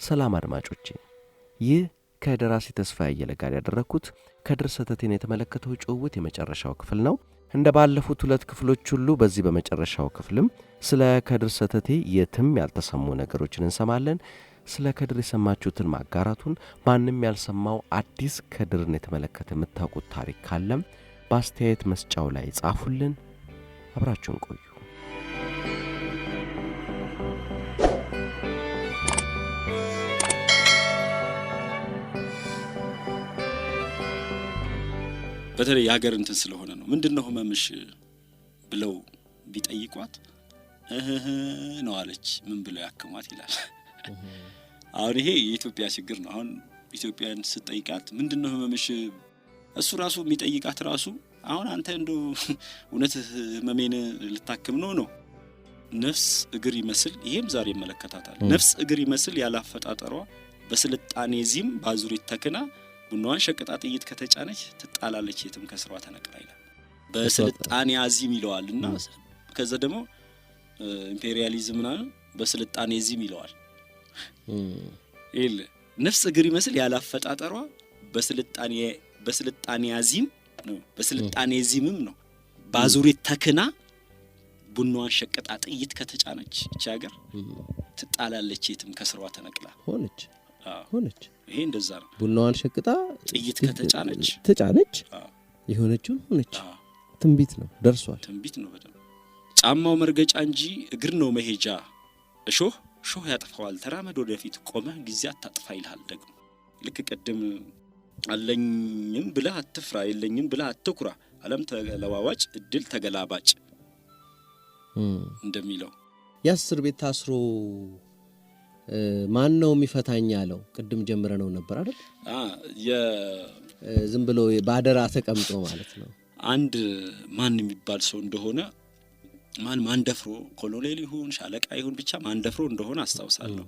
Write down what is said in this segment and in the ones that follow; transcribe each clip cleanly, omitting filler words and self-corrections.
ሰላም አድማጮቼ፣ ይህ ከደራሲ ተስፋዬ አየለ ጋር ያደረኩት ከድር ሰተቴን የተመለከተው ጭውውት የመጨረሻው ክፍል ነው። እንደ ባለፉት ሁለት ክፍሎች ሁሉ በዚህ በመጨረሻው ክፍልም ስለ ከድር ሰተቴ የትም ያልተሰሙ ነገሮችን እንሰማለን። ስለ ከድር የሰማችሁትን ማጋራቱን፣ ማንም ያልሰማው አዲስ ከድርን የተመለከተ የምታውቁት ታሪክ ካለም በአስተያየት መስጫው ላይ ጻፉልን። አብራችሁን ቆዩ። በተለይ የሀገር እንትን ስለሆነ ነው። ምንድነው ህመምሽ ብለው ቢጠይቋት ነው አለች። ምን ብለው ያክሟት ይላል። አሁን ይሄ የኢትዮጵያ ችግር ነው። አሁን ኢትዮጵያን ስትጠይቃት ምንድነው ህመምሽ፣ እሱ ራሱ የሚጠይቃት ራሱ አሁን አንተ እንደው እውነት ህመሜን ልታክም ነው። ነፍስ እግር ይመስል ይሄም ዛሬ ይመለከታታል። ነፍስ እግር ይመስል ያላፈጣጠሯ በስልጣኔ ዚም ባዙሪት ተክና ቡናዋን ሸቅጣ ጥይት ከተጫነች ትጣላለች የትም ከስሯ ተነቅላ ይላል። በስልጣኔ አዚም ይለዋልና ከዛ ደግሞ ኢምፔሪያሊዝም ነው በስልጣኔ ዚም ይለዋል። ነፍስ እግር ይመስል ያላፈጣጠሯ በስልጣኔ አዚም ነው፣ በስልጣኔ ዚምም ነው ባዙሪት ተክና ቡናዋን ሸቅጣ ጥይት ከተጫነች እቺ ሀገር ትጣላለች የትም ከስሯ ተነቅላ ሆነች። ይሄ እንደዛ ነው። ቡናዋን ሸቅጣ ጥይት ከተጫነች የሆነችው ሆነች። ትንቢት ነው፣ ደርሷል። ትንቢት ነው በደም ጫማው መርገጫ እንጂ እግር ነው መሄጃ። እሾህ ያጠፋዋል ተራመድ ወደፊት ቆመ ጊዜ አታጥፋ ይልሃል። ደግሞ ልክ ቀደም አለኝም ብለህ አትፍራ የለኝም ብለህ አትኩራ ዓለም ተለዋዋጭ እድል ተገላባጭ እንደሚለው ያስር ቤት ታስሮ ማን ነው የሚፈታኝ ያለው? ቅድም ጀምረ ነው ነበር አይደል? ዝም ብሎ ባደራ ተቀምጦ ማለት ነው። አንድ ማን የሚባል ሰው እንደሆነ ማን ደፍሮ ኮሎኔል ይሁን ሻለቃ ይሁን ብቻ ማን ደፍሮ እንደሆነ አስታውሳለሁ።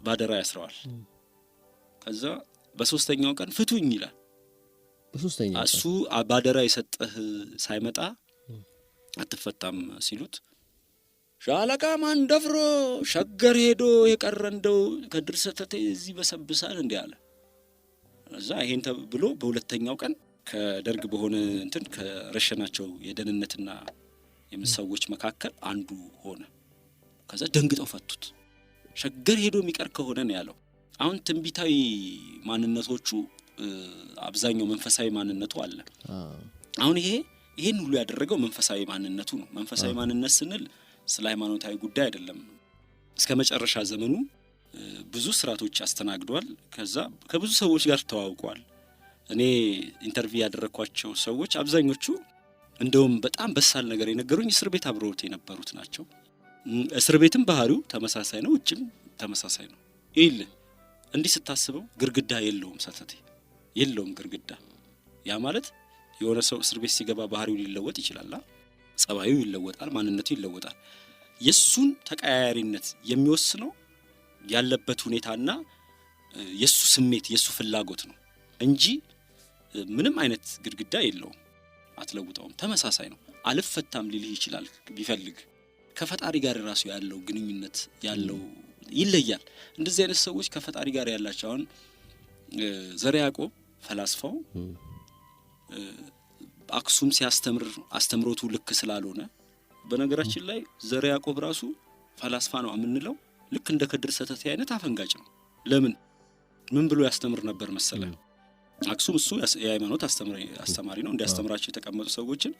ባደራ ያስረዋል። ከዛ በሶስተኛው ቀን ፍቱኝ ይላል። በሶስተኛው ቀን እሱ ባደራ የሰጠህ ሳይመጣ አትፈታም ሲሉት ሻለቃ ማን ደፍሮ ሸገር ሄዶ የቀረንደው ከድር ሰተቴ እዚህ በሰብሳል እንዴ አለ። እዛ ይሄን ተብሎ በሁለተኛው ቀን ከደርግ በሆነ እንትን ከረሸናቸው የደህንነትና የምሰዎች መካከል አንዱ ሆነ። ከዛ ደንግጠው ፈቱት። ሸገር ሄዶ የሚቀር ከሆነ ነው ያለው። አሁን ትንቢታዊ ማንነቶቹ አብዛኛው መንፈሳዊ ማንነቱ አለ። አሁን ይሄን ሁሉ ያደረገው መንፈሳዊ ማንነቱ ነው። መንፈሳዊ ማንነት ስንል ስለ ሃይማኖታዊ ጉዳይ አይደለም። እስከ መጨረሻ ዘመኑ ብዙ ስራቶች አስተናግዷል። ከዛ ከብዙ ሰዎች ጋር ተዋውቋል። እኔ ኢንተርቪው ያደረኳቸው ሰዎች አብዛኞቹ እንደውም በጣም በሳል ነገር የነገሩኝ እስር ቤት አብረውት የነበሩት ናቸው። እስር ቤትም ባህሪው ተመሳሳይ ነው፣ ውጭም ተመሳሳይ ነው። እንዲህ ስታስበው ግርግዳ የለውም፣ ሰተቴ የለውም ግርግዳ። ያ ማለት የሆነ ሰው እስር ቤት ሲገባ ባህሪው ሊለወጥ ይችላል፣ ጸባዩ ይለወጣል፣ ማንነቱ ይለወጣል። የሱን ተቀያያሪነት የሚወስነው ያለበት ሁኔታና የሱ ስሜት የሱ ፍላጎት ነው እንጂ ምንም አይነት ግድግዳ የለውም፣ አትለውጠውም። ተመሳሳይ ነው። አልፈታም ሊልህ ይችላል ቢፈልግ። ከፈጣሪ ጋር ራሱ ያለው ግንኙነት ያለው ይለያል። እንደዚህ አይነት ሰዎች ከፈጣሪ ጋር ያላቸው አሁን ዘርዓ ያዕቆብ ፈላስፋው አክሱም ሲያስተምር አስተምሮቱ ልክ ስላልሆነ፣ በነገራችን ላይ ዘርዓ ያዕቆብ ራሱ ፈላስፋ ነው የምንለው ልክ እንደ ከድር ሰተቴ አይነት አፈንጋጭ ነው። ምን ብሎ ያስተምር ነበር መሰለ? አክሱም እሱ የሃይማኖት አስተማሪ ነው። እንዲያስተምራቸው የተቀመጡ ሰዎችን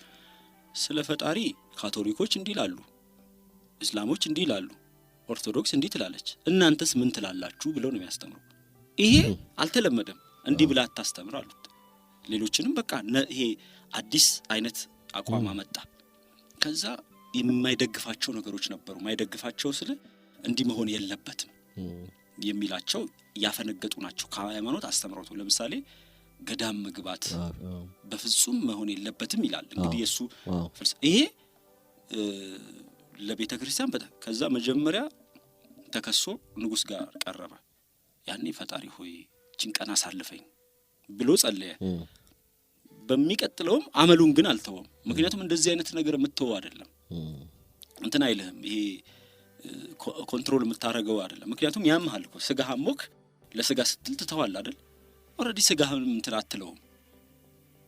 ስለ ፈጣሪ ካቶሊኮች እንዲህ ይላሉ፣ እስላሞች እንዲህ ይላሉ፣ ኦርቶዶክስ እንዲህ ትላለች፣ እናንተስ ምን ትላላችሁ ብለው ነው የሚያስተምሩ። ይሄ አልተለመደም። እንዲህ ብላ አታስተምር አሉት። ሌሎችንም በቃ ይሄ አዲስ አይነት አቋም አመጣ። ከዛ የማይደግፋቸው ነገሮች ነበሩ። የማይደግፋቸው ስለ እንዲህ መሆን የለበትም የሚላቸው ያፈነገጡ ናቸው ከሃይማኖት አስተምሮቱ። ለምሳሌ ገዳም መግባት በፍጹም መሆን የለበትም ይላል። እንግዲህ የሱ ይሄ ለቤተ ክርስቲያን ከዛ መጀመሪያ ተከሶ ንጉስ ጋር ቀረበ። ያኔ ፈጣሪ ሆይ ጭንቀና አሳልፈኝ ብሎ ጸለየ። በሚቀጥለውም አመሉን ግን አልተወም። ምክንያቱም እንደዚህ አይነት ነገር የምትተው አይደለም እንትን አይልህም። ይሄ ኮንትሮል የምታረገው አይደለም። ምክንያቱም ያምሃል እኮ ስጋ ሀሞክ ለስጋ ስትል ትተዋል አይደል? ኦልሬዲ ስጋህን እንትን አትለውም።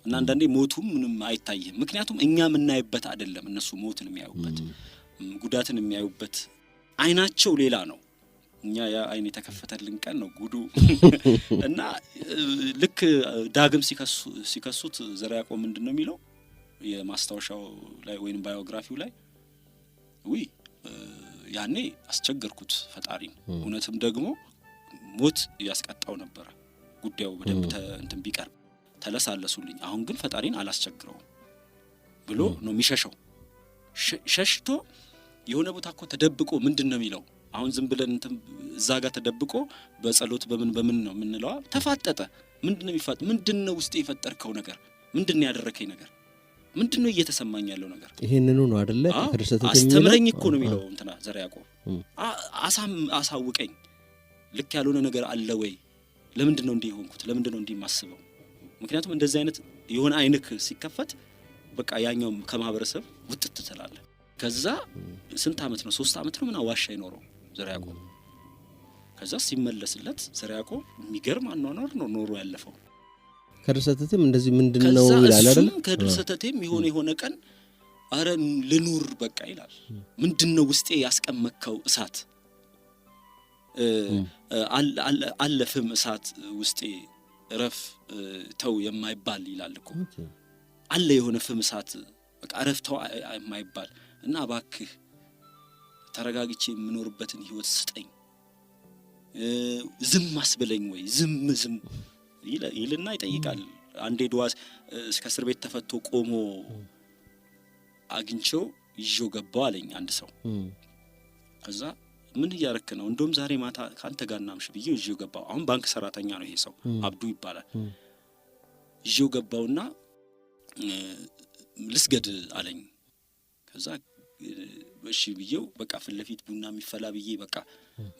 እና አንዳንዴ ሞቱም ምንም አይታይም። ምክንያቱም እኛ የምናይበት አይደለም፣ እነሱ ሞትን የሚያዩበት ጉዳትን የሚያዩበት አይናቸው ሌላ ነው። እኛ ያ አይን የተከፈተልን ቀን ነው ጉዱ። እና ልክ ዳግም ሲከሱት ዘርዓ ያዕቆብ ምንድነው የሚለው የማስታወሻው ላይ ወይንም ባዮግራፊው ላይ ያኔ አስቸገርኩት ፈጣሪን፣ እውነትም ደግሞ ሞት ያስቀጣው ነበር ጉዳዩ በደንብ እንትን ቢቀርብ ተለሳለሱልኝ፣ አሁን ግን ፈጣሪን አላስቸግረውም ብሎ ነው የሚሸሸው። ሸሽቶ የሆነ ቦታ እኮ ተደብቆ ምንድነው የሚለው አሁን ዝም ብለን እንትን እዛ ጋር ተደብቆ በጸሎት በምን ነው የምንለው? ተፋጠጠ። ምንድነው የሚፋጥ? ምንድነው ውስጥ የፈጠርከው ነገር? ምንድነው ያደረከኝ ነገር? ምንድነው እየተሰማኝ ያለው ነገር? ይሄንኑ ነው አይደለ? ከድርሰተት አስተምረኝ እኮ ነው የሚለው እንትና ዘርዓ ያዕቆብ። አሳውቀኝ፣ ልክ ያልሆነ ነገር አለ ወይ? ለምንድነው እንዲህ ሆንኩት? ለምንድነው እንዲህ ማስበው? ምክንያቱም እንደዚህ አይነት የሆነ አይንክ ሲከፈት በቃ ያኛው ከማህበረሰብ ውጥት ትላለህ። ከዛ ስንት አመት ነው 3 አመት ነው ምና ዋሻ ይኖረው ዘርዓ ያዕቆብ። ከዛ ሲመለስለት ዘርዓ ያዕቆብ የሚገርም አኗኗር ነው ኖሮ ያለፈው። ከድርሰተቴም እንደዚህ ምንድነው ይላል አይደል? ከድርሰተቴም የሆነ ቀን አረ ልኑር በቃ ይላል። ምንድነው ውስጤ ያስቀመከው እሳት አለፍም እሳት ውስጤ ረፍ ተው የማይባል ይላል እኮ አለ የሆነ ፍም እሳት በቃ ረፍ ተው የማይባል እና እባክህ ተረጋግቼ የምኖርበትን ህይወት ስጠኝ፣ ዝም አስብለኝ ወይ ዝም ይልና ይጠይቃል። አንዴ ድዋስ እስከ እስር ቤት ተፈቶ ቆሞ አግኝቼው ይዤው ገባው አለኝ አንድ ሰው። ከዛ ምን እያረክ ነው? እንደውም ዛሬ ማታ ካንተ ጋር እናምሽ ብዬ ይዤው ገባው። አሁን ባንክ ሰራተኛ ነው ይሄ ሰው አብዱ ይባላል። ይዤው ገባውና ልስገድ አለኝ። ከዛ እሺ ብዬው በቃ ፊት ለፊት ቡና የሚፈላ ብዬ በቃ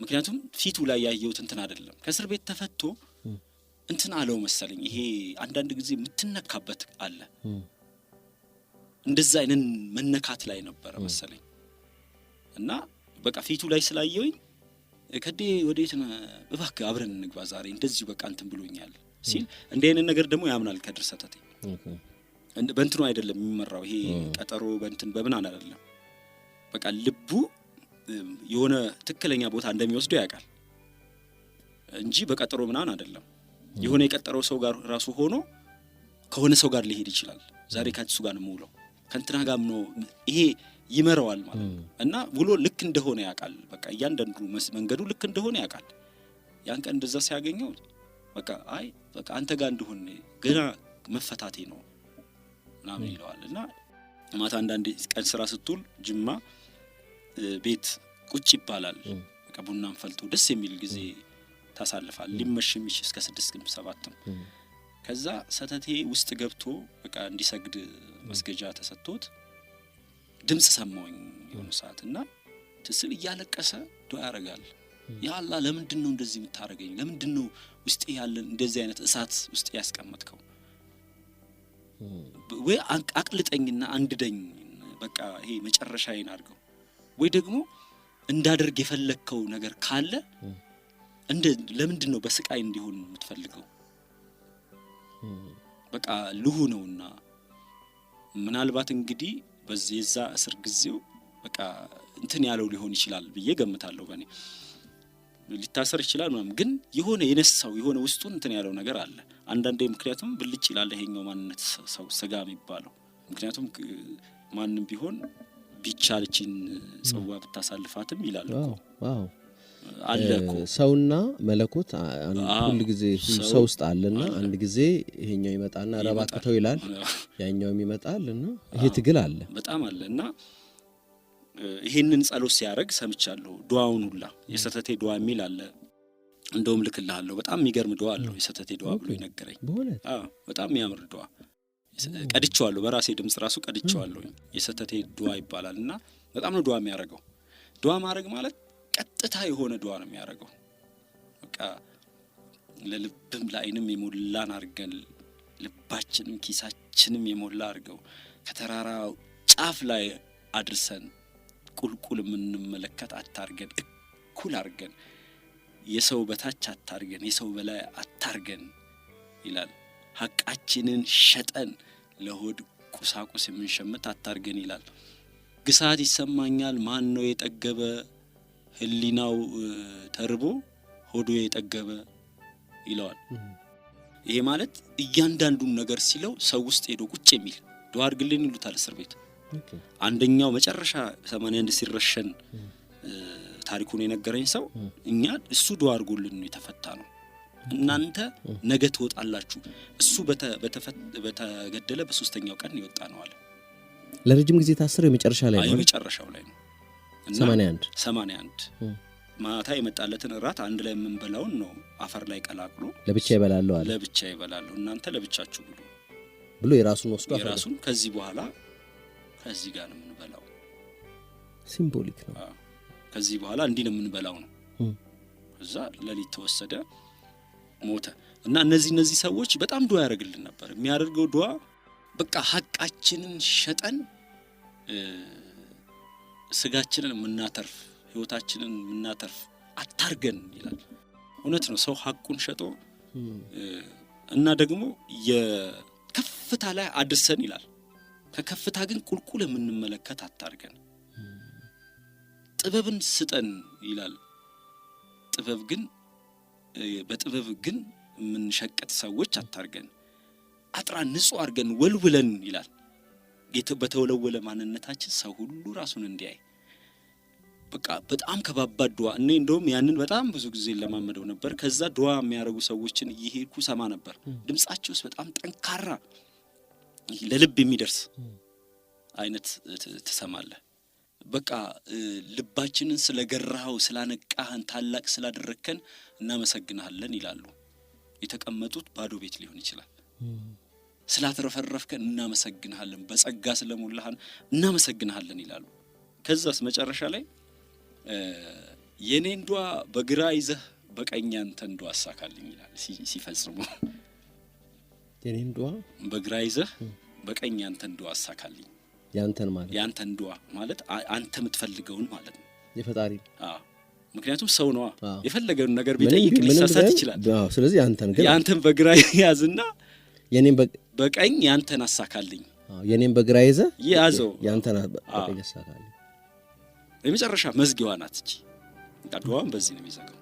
ምክንያቱም ፊቱ ላይ ያየሁት እንትን አይደለም። ከእስር ቤት ተፈቶ እንትን አለው መሰለኝ። ይሄ አንዳንድ ጊዜ የምትነካበት አለ፣ እንደዛ አይነን መነካት ላይ ነበር መሰለኝ። እና በቃ ፊቱ ላይ ስላየውኝ ከዴ ወዴት ነው እባክህ አብረን እንግባ ዛሬ እንደዚህ በቃ እንትን ብሎኛል ሲል እንደ አይነት ነገር ደግሞ ያምናል ከድርሰተቴ። በእንትኑ አይደለም የሚመራው ይሄ ቀጠሮ በእንትን በምን አይደለም። በቃ ልቡ የሆነ ትክክለኛ ቦታ እንደሚወስደው ያውቃል እንጂ በቀጠሮ ምናምን አይደለም። የሆነ የቀጠረው ሰው ጋር ራሱ ሆኖ ከሆነ ሰው ጋር ሊሄድ ይችላል። ዛሬ ከሱ ጋር ነው የምውለው ከእንትና ጋር ነው ይሄ ይመረዋል ማለት እና ውሎ ልክ እንደሆነ ያውቃል። በቃ እያንዳንዱ መንገዱ ልክ እንደሆነ ያውቃል። ያን ቀን እንደዛ ሲያገኘው በቃ አይ በቃ አንተ ጋር እንደሆነ ገና መፈታቴ ነው ምናምን ይለዋል። እና ማታ አንዳንዴ ቀን ስራ ስትውል ጅማ ቤት ቁጭ ይባላል። በቃ ቡናም ፈልቶ ደስ የሚል ጊዜ ታሳልፋል። ሊመሽም እስከ 6-7 ከዛ ሰተቴ ውስጥ ገብቶ በቃ እንዲሰግድ መስገጃ ተሰጥቶት ድምጽ ሰማውኝ የሆነ ሰዓትና ትስል እያለቀሰ ዱዓ ያረጋል። ያ አላህ ለምንድነው እንደዚህ የምታረገኝ? ለምንድነው ውስጤ ያለ እንደዚህ አይነት እሳት ውስጤ ያስቀመጥከው? ወይ አቅልጠኝና አንድደኝ በቃ ይሄ መጨረሻዬን አድርገው፣ ወይ ደግሞ እንዳደርግ የፈለከው ነገር ካለ ለምንድነው በስቃይ እንዲሆን የምትፈልገው? በቃ ልሁ ነውና ምናልባት እንግዲህ በዚህዛ እስር ጊዜው በቃ እንትን ያለው ሊሆን ይችላል ብዬ ገምታለሁ። በኔ ሊታሰር ይችላል ምናምን፣ ግን የሆነ የነሳው የሆነ ውስጡን እንትን ያለው ነገር አለ አንዳንዴ። ምክንያቱም ብልጭ ይላል ይሄኛው ማንነት ሰው ስጋ የሚባለው። ምክንያቱም ማንንም ቢሆን ቢቻልችን ጽዋ ብታሳልፋትም ይላል እኮ አለ እኮ ሰውና መለኮት ሁሉ ጊዜ ሰው ውስጥ አለና አንድ ጊዜ ይሄኛው ይመጣና ረባከተው ይላል፣ ያኛውም ይመጣልና ይሄ ትግል አለ በጣም አለና ይሄንን ጸሎት ሲያረግ ሰምቻለሁ። ዱዓውን ሁላ የሰተቴ ዱዓ የሚል አለ። እንደውም ልክልሃለሁ። በጣም የሚገርም ዱዓ አለው የሰተቴ ዱዓ ብሎ ይነገረኝ። በጣም የሚያምር ዱዓ ቀድቼዋለሁ፣ በራሴ ድምጽ ራሱ ቀድቼዋለሁ። የሰተቴ ዱዓ ይባላልና በጣም ነው ዱዓ የሚያረገው። ዱዓ ማድረግ ማለት ቀጥታ የሆነ ዱዓ ነው የሚያረገው። በቃ ለልብም ለአይንም የሞላን አርገን ልባችንም ኪሳችንም የሞላ አርገው ከተራራው ጫፍ ላይ አድርሰን ቁልቁል የምንመለከት አታርገን፣ እኩል አርገን፣ የሰው በታች አታርገን፣ የሰው በላይ አታርገን ይላል። ሐቃችንን ሸጠን ለሆድ ቁሳቁስ የምንሸምት አታርገን ይላል። ግሳት ይሰማኛል ማን ነው የጠገበ ህሊናው ተርቦ ሆዶ የጠገበ ይለዋል። ይሄ ማለት እያንዳንዱን ነገር ሲለው ሰው ውስጥ ሄዶ ቁጭ የሚል ዱዓ አድርግልን ይሉታል እስር ቤት። አንደኛው መጨረሻ 81 ሲረሸን ታሪኩን የነገረኝ ሰው እኛ እሱ ዱዓ አድርጎልን ነው የተፈታ ነው፣ እናንተ ነገ ትወጣላችሁ፣ እሱ በተገደለ በሶስተኛው ቀን ይወጣ ነው አለ። ለረጅም ጊዜ ታስረው የመጨረሻ ላይ ነው፣ የመጨረሻው ላይ ነው 81 ማታ የመጣለትን እራት አንድ ላይ የምንበላውን ነው አፈር ላይ ቀላቅሎ ለብቻ ይበላሉ አለ። ለብቻ ይበላሉ፣ እናንተ ለብቻችሁ ብሎ የራሱን ወስዶ የራሱን ከዚህ በኋላ ከዚህ ጋር ነው የምንበላው። ሲምቦሊክ ነው። ከዚህ በኋላ እንዲህ ነው የምንበላው ነው። እዛ ለሊት ተወሰደ፣ ሞተ። እና እነዚህ ሰዎች በጣም ዱዓ ያደርግልን ነበር። የሚያደርገው ዱዓ በቃ ሐቃችንን ሸጠን ስጋችንን የምናተርፍ ህይወታችንን የምናተርፍ አታርገን ይላል። እውነት ነው። ሰው ሐቁን ሸጦ እና ደግሞ የከፍታ ላይ አድርሰን ይላል። ከከፍታ ግን ቁልቁል የምንመለከት አታርገን። ጥበብን ስጠን ይላል። በጥበብ ግን የምንሸቀጥ ሰዎች አታርገን። አጥራ ንጹህ አርገን ወልውለን ይላል። በተወለወለ ማንነታችን ሰው ሁሉ ራሱን እንዲያይ በቃ በጣም ከባባድ ዱዓ። እኔ እንደውም ያንን በጣም ብዙ ጊዜ ለማመደው ነበር። ከዛ ዱዓ የሚያደርጉ ሰዎችን እየሄድኩ ሰማ ነበር። ድምጻቸውስ በጣም ጠንካራ ለልብ የሚደርስ አይነት ትሰማለህ። በቃ ልባችንን ስለገራኸው ስላነቃህን ታላቅ ስላደረከን እናመሰግናለን ይላሉ። የተቀመጡት ባዶ ቤት ሊሆን ይችላል። ስላተረፈረፍከን እናመሰግናለን፣ በጸጋ ስለሞላህን እናመሰግናለን ይላሉ። ከዛስ መጨረሻ ላይ የኔን ዱዓ በግራ ይዘህ በቀኝ ያንተን ዱዓ አሳካልኝ ይላል። ሲፈጽሙ የኔን ዱዓ በግራ ይዘህ በቀኝ ያንተን ዱዓ አሳካልኝ። ያንተን ዱዓ ማለት አንተ የምትፈልገውን ማለት ነው። የፈጣሪ ምክንያቱም ሰው ነው የፈለገውን ነገር ቢጠይቅ ሊሳሳት ይችላል። ስለዚህ ያንተን በግራ ያዝና የኔን በቀኝ ያንተን አሳካልኝ። የኔን በግራ ይዘህ ያዘው ያንተን በቀኝ አሳካልኝ። የመጨረሻ መዝጊያዋ ናት እቺ። ዱዓውን በዚህ ነው የሚዘጋው።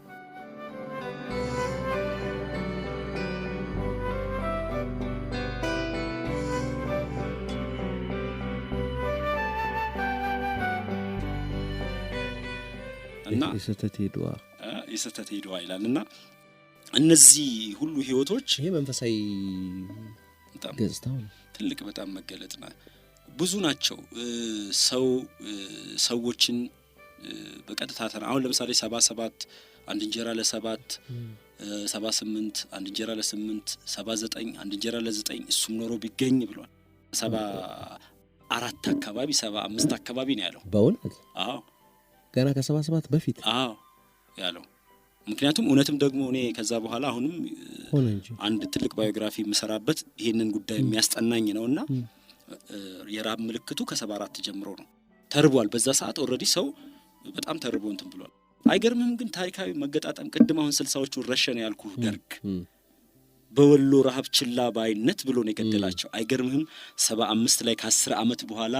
እና የሰተቴ ዱዓ ይላልና እነዚህ ሁሉ ህይወቶች ይሄ መንፈሳዊ ገጽታው ትልቅ በጣም መገለጥና ብዙ ናቸው። ሰዎችን በቀጥታ አሁን ለምሳሌ 77 አንድ እንጀራ ለ7 78 አንድ እንጀራ ለ8 79 አንድ እንጀራ ለ9 እሱም ኖሮ ቢገኝ ብሏል። 74 አካባቢ 75 አካባቢ ነው ያለው። በእውነት ገና ከ77 በፊት ያለው። ምክንያቱም እውነትም ደግሞ እኔ ከዛ በኋላ አሁንም ሆነ እንጂ አንድ ትልቅ ባዮግራፊ የምሰራበት ይሄንን ጉዳይ የሚያስጠናኝ ነውና የራብ ምልክቱ ከ74 ጀምሮ ነው። ተርቧል። በዛ ሰዓት ኦልሬዲ ሰው በጣም ተርቦ እንትን ብሏል። አይገርምም? ግን ታሪካዊ መገጣጠም ቅድም አሁን 60ዎቹ ረሸን ያልኩ ደርግ በወሎ ረሃብ ችላ ባይነት ብሎ ነው የገደላቸው። አይገርምህም? 75 ላይ ከ10 ዓመት በኋላ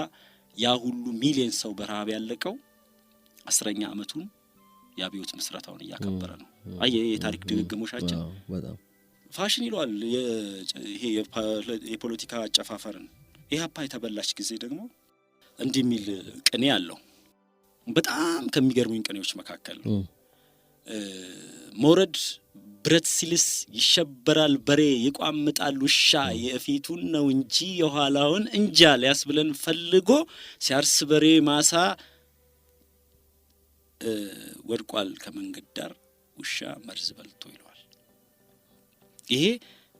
ያ ሁሉ ሚሊዮን ሰው በረሃብ ያለቀው 10ኛ ዓመቱን የአብዮት ምስረታውን እያከበረ ነው። አየህ የታሪክ ድግግሞሻችን በጣም ፋሽን ይለዋል። ይሄ የፖለቲካ አጨፋፈርን ኢህአፓ የተበላች ጊዜ ደግሞ እንዲህ የሚል ቅኔ አለው። በጣም ከሚገርሙኝ ቅኔዎች መካከል ነው። መውረድ ብረት ሲልስ ይሸበራል በሬ ይቋምጣል ውሻ የፊቱን ነው እንጂ የኋላውን እንጃ ሊያስብለን ፈልጎ ሲያርስ በሬ ማሳ ወድቋል ከመንገድ ዳር ውሻ መርዝ በልቶ ይለዋል። ይሄ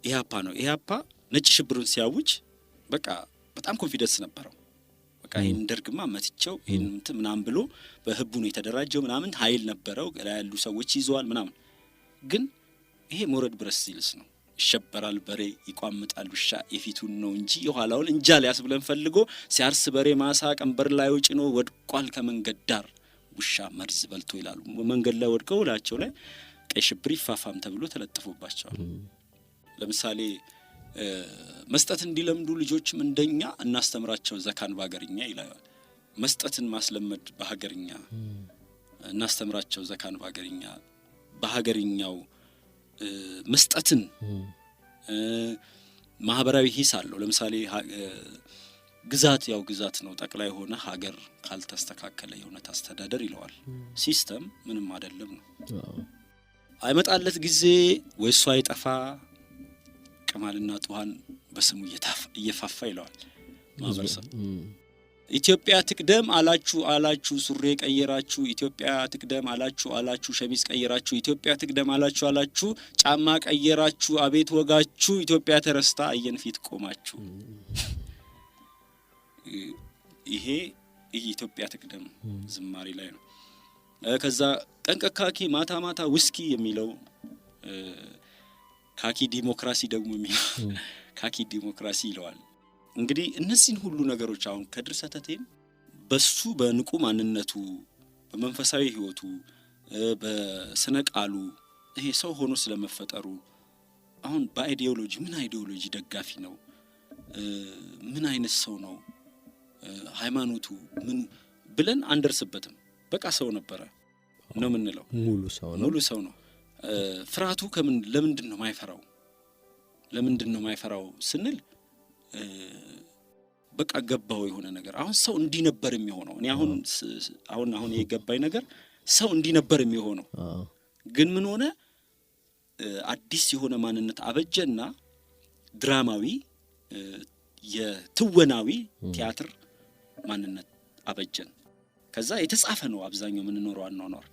ኢህአፓ ነው። ኢህአፓ ነጭ ሽብሩን ሲያውጅ በቃ በጣም ኮንፊደንስ ነበረው። በቃ ይሄን ደርግማ መትቸው ይሄን ምናምን ብሎ በህቡ ነው የተደራጀው ምናምን ኃይል ነበረው። ያሉ ሰዎች ይዘዋል ምናምን። ግን ይሄ መውረድ ብረት ሲልስ ነው። ይሸበራል በሬ ይቋምጣል ውሻ የፊቱን ነው እንጂ የኋላውን እንጃ ሊያስብለን ፈልጎ ሲያርስ በሬ ማሳ ቀንበር ላይ ጭኖ ወድቋል ከመንገድ ዳር ውሻ መርዝ በልቶ ይላሉ። መንገድ ላይ ወድቀው ላቸው ላይ ቀይ ሽብር ይፋፋም ተብሎ ተለጥፎባቸዋል። ለምሳሌ መስጠት እንዲለምዱ ልጆችም እንደኛ እናስተምራቸው ዘካን በሀገርኛ ይላል። መስጠትን ማስለመድ በሀገርኛ እናስተምራቸው ዘካን በሀገርኛው መስጠትን ማህበራዊ ሂስ አለው። ለምሳሌ ግዛት ነው ጠቅላይ ሆነ ሀገር ካልተስተካከለ የሆነ አስተዳደር ይለዋል። ሲስተም ምንም አይደለም ነው። አይመጣለት ጊዜ ወይሱ አይጠፋ ቅማልና ጡሃን በስሙ እየፋፋ ይለዋል ማህበረሰብ። ኢትዮጵያ ትቅደም አላችሁ ሱሬ ቀየራችሁ፣ ኢትዮጵያ ትቅደም አላችሁ ሸሚዝ ቀየራችሁ፣ ኢትዮጵያ ትቅደም አላችሁ ጫማ ቀየራችሁ፣ አቤት ወጋችሁ ኢትዮጵያ ተረስታ አየን ፊት ቆማችሁ። ይሄ ኢትዮጵያ ትቅደም ዝማሬ ላይ ነው። ከዛ ጠንቀካኪ ማታ ውስኪ የሚለው ካኪ ዲሞክራሲ ደግሞ የሚለው ካኪ ዲሞክራሲ ይለዋል። እንግዲህ እነዚህን ሁሉ ነገሮች አሁን ከድር ሰተቴም በሱ በንቁ ማንነቱ በመንፈሳዊ ህይወቱ በስነ ቃሉ ይሄ ሰው ሆኖ ስለመፈጠሩ አሁን በአይዲዮሎጂ ምን አይዲዮሎጂ ደጋፊ ነው፣ ምን አይነት ሰው ነው፣ ሃይማኖቱ ምን ብለን አንደርስበትም። በቃ ሰው ነበረ ነው የምንለው። ሙሉ ሰው ነው። ፍርሃቱ ለምንድን ነው ማይፈራው ስንል በቃ ገባው የሆነ ነገር። አሁን ሰው እንዲህ ነበር የሚሆነው። እኔ አሁን የገባኝ ነገር ሰው እንዲህ ነበር የሚሆነው፣ ግን ምን ሆነ? አዲስ የሆነ ማንነት አበጀና ድራማዊ የትወናዊ ቲያትር ማንነት አበጀን። ከዛ የተጻፈ ነው አብዛኛው የምንኖረው አኗኗር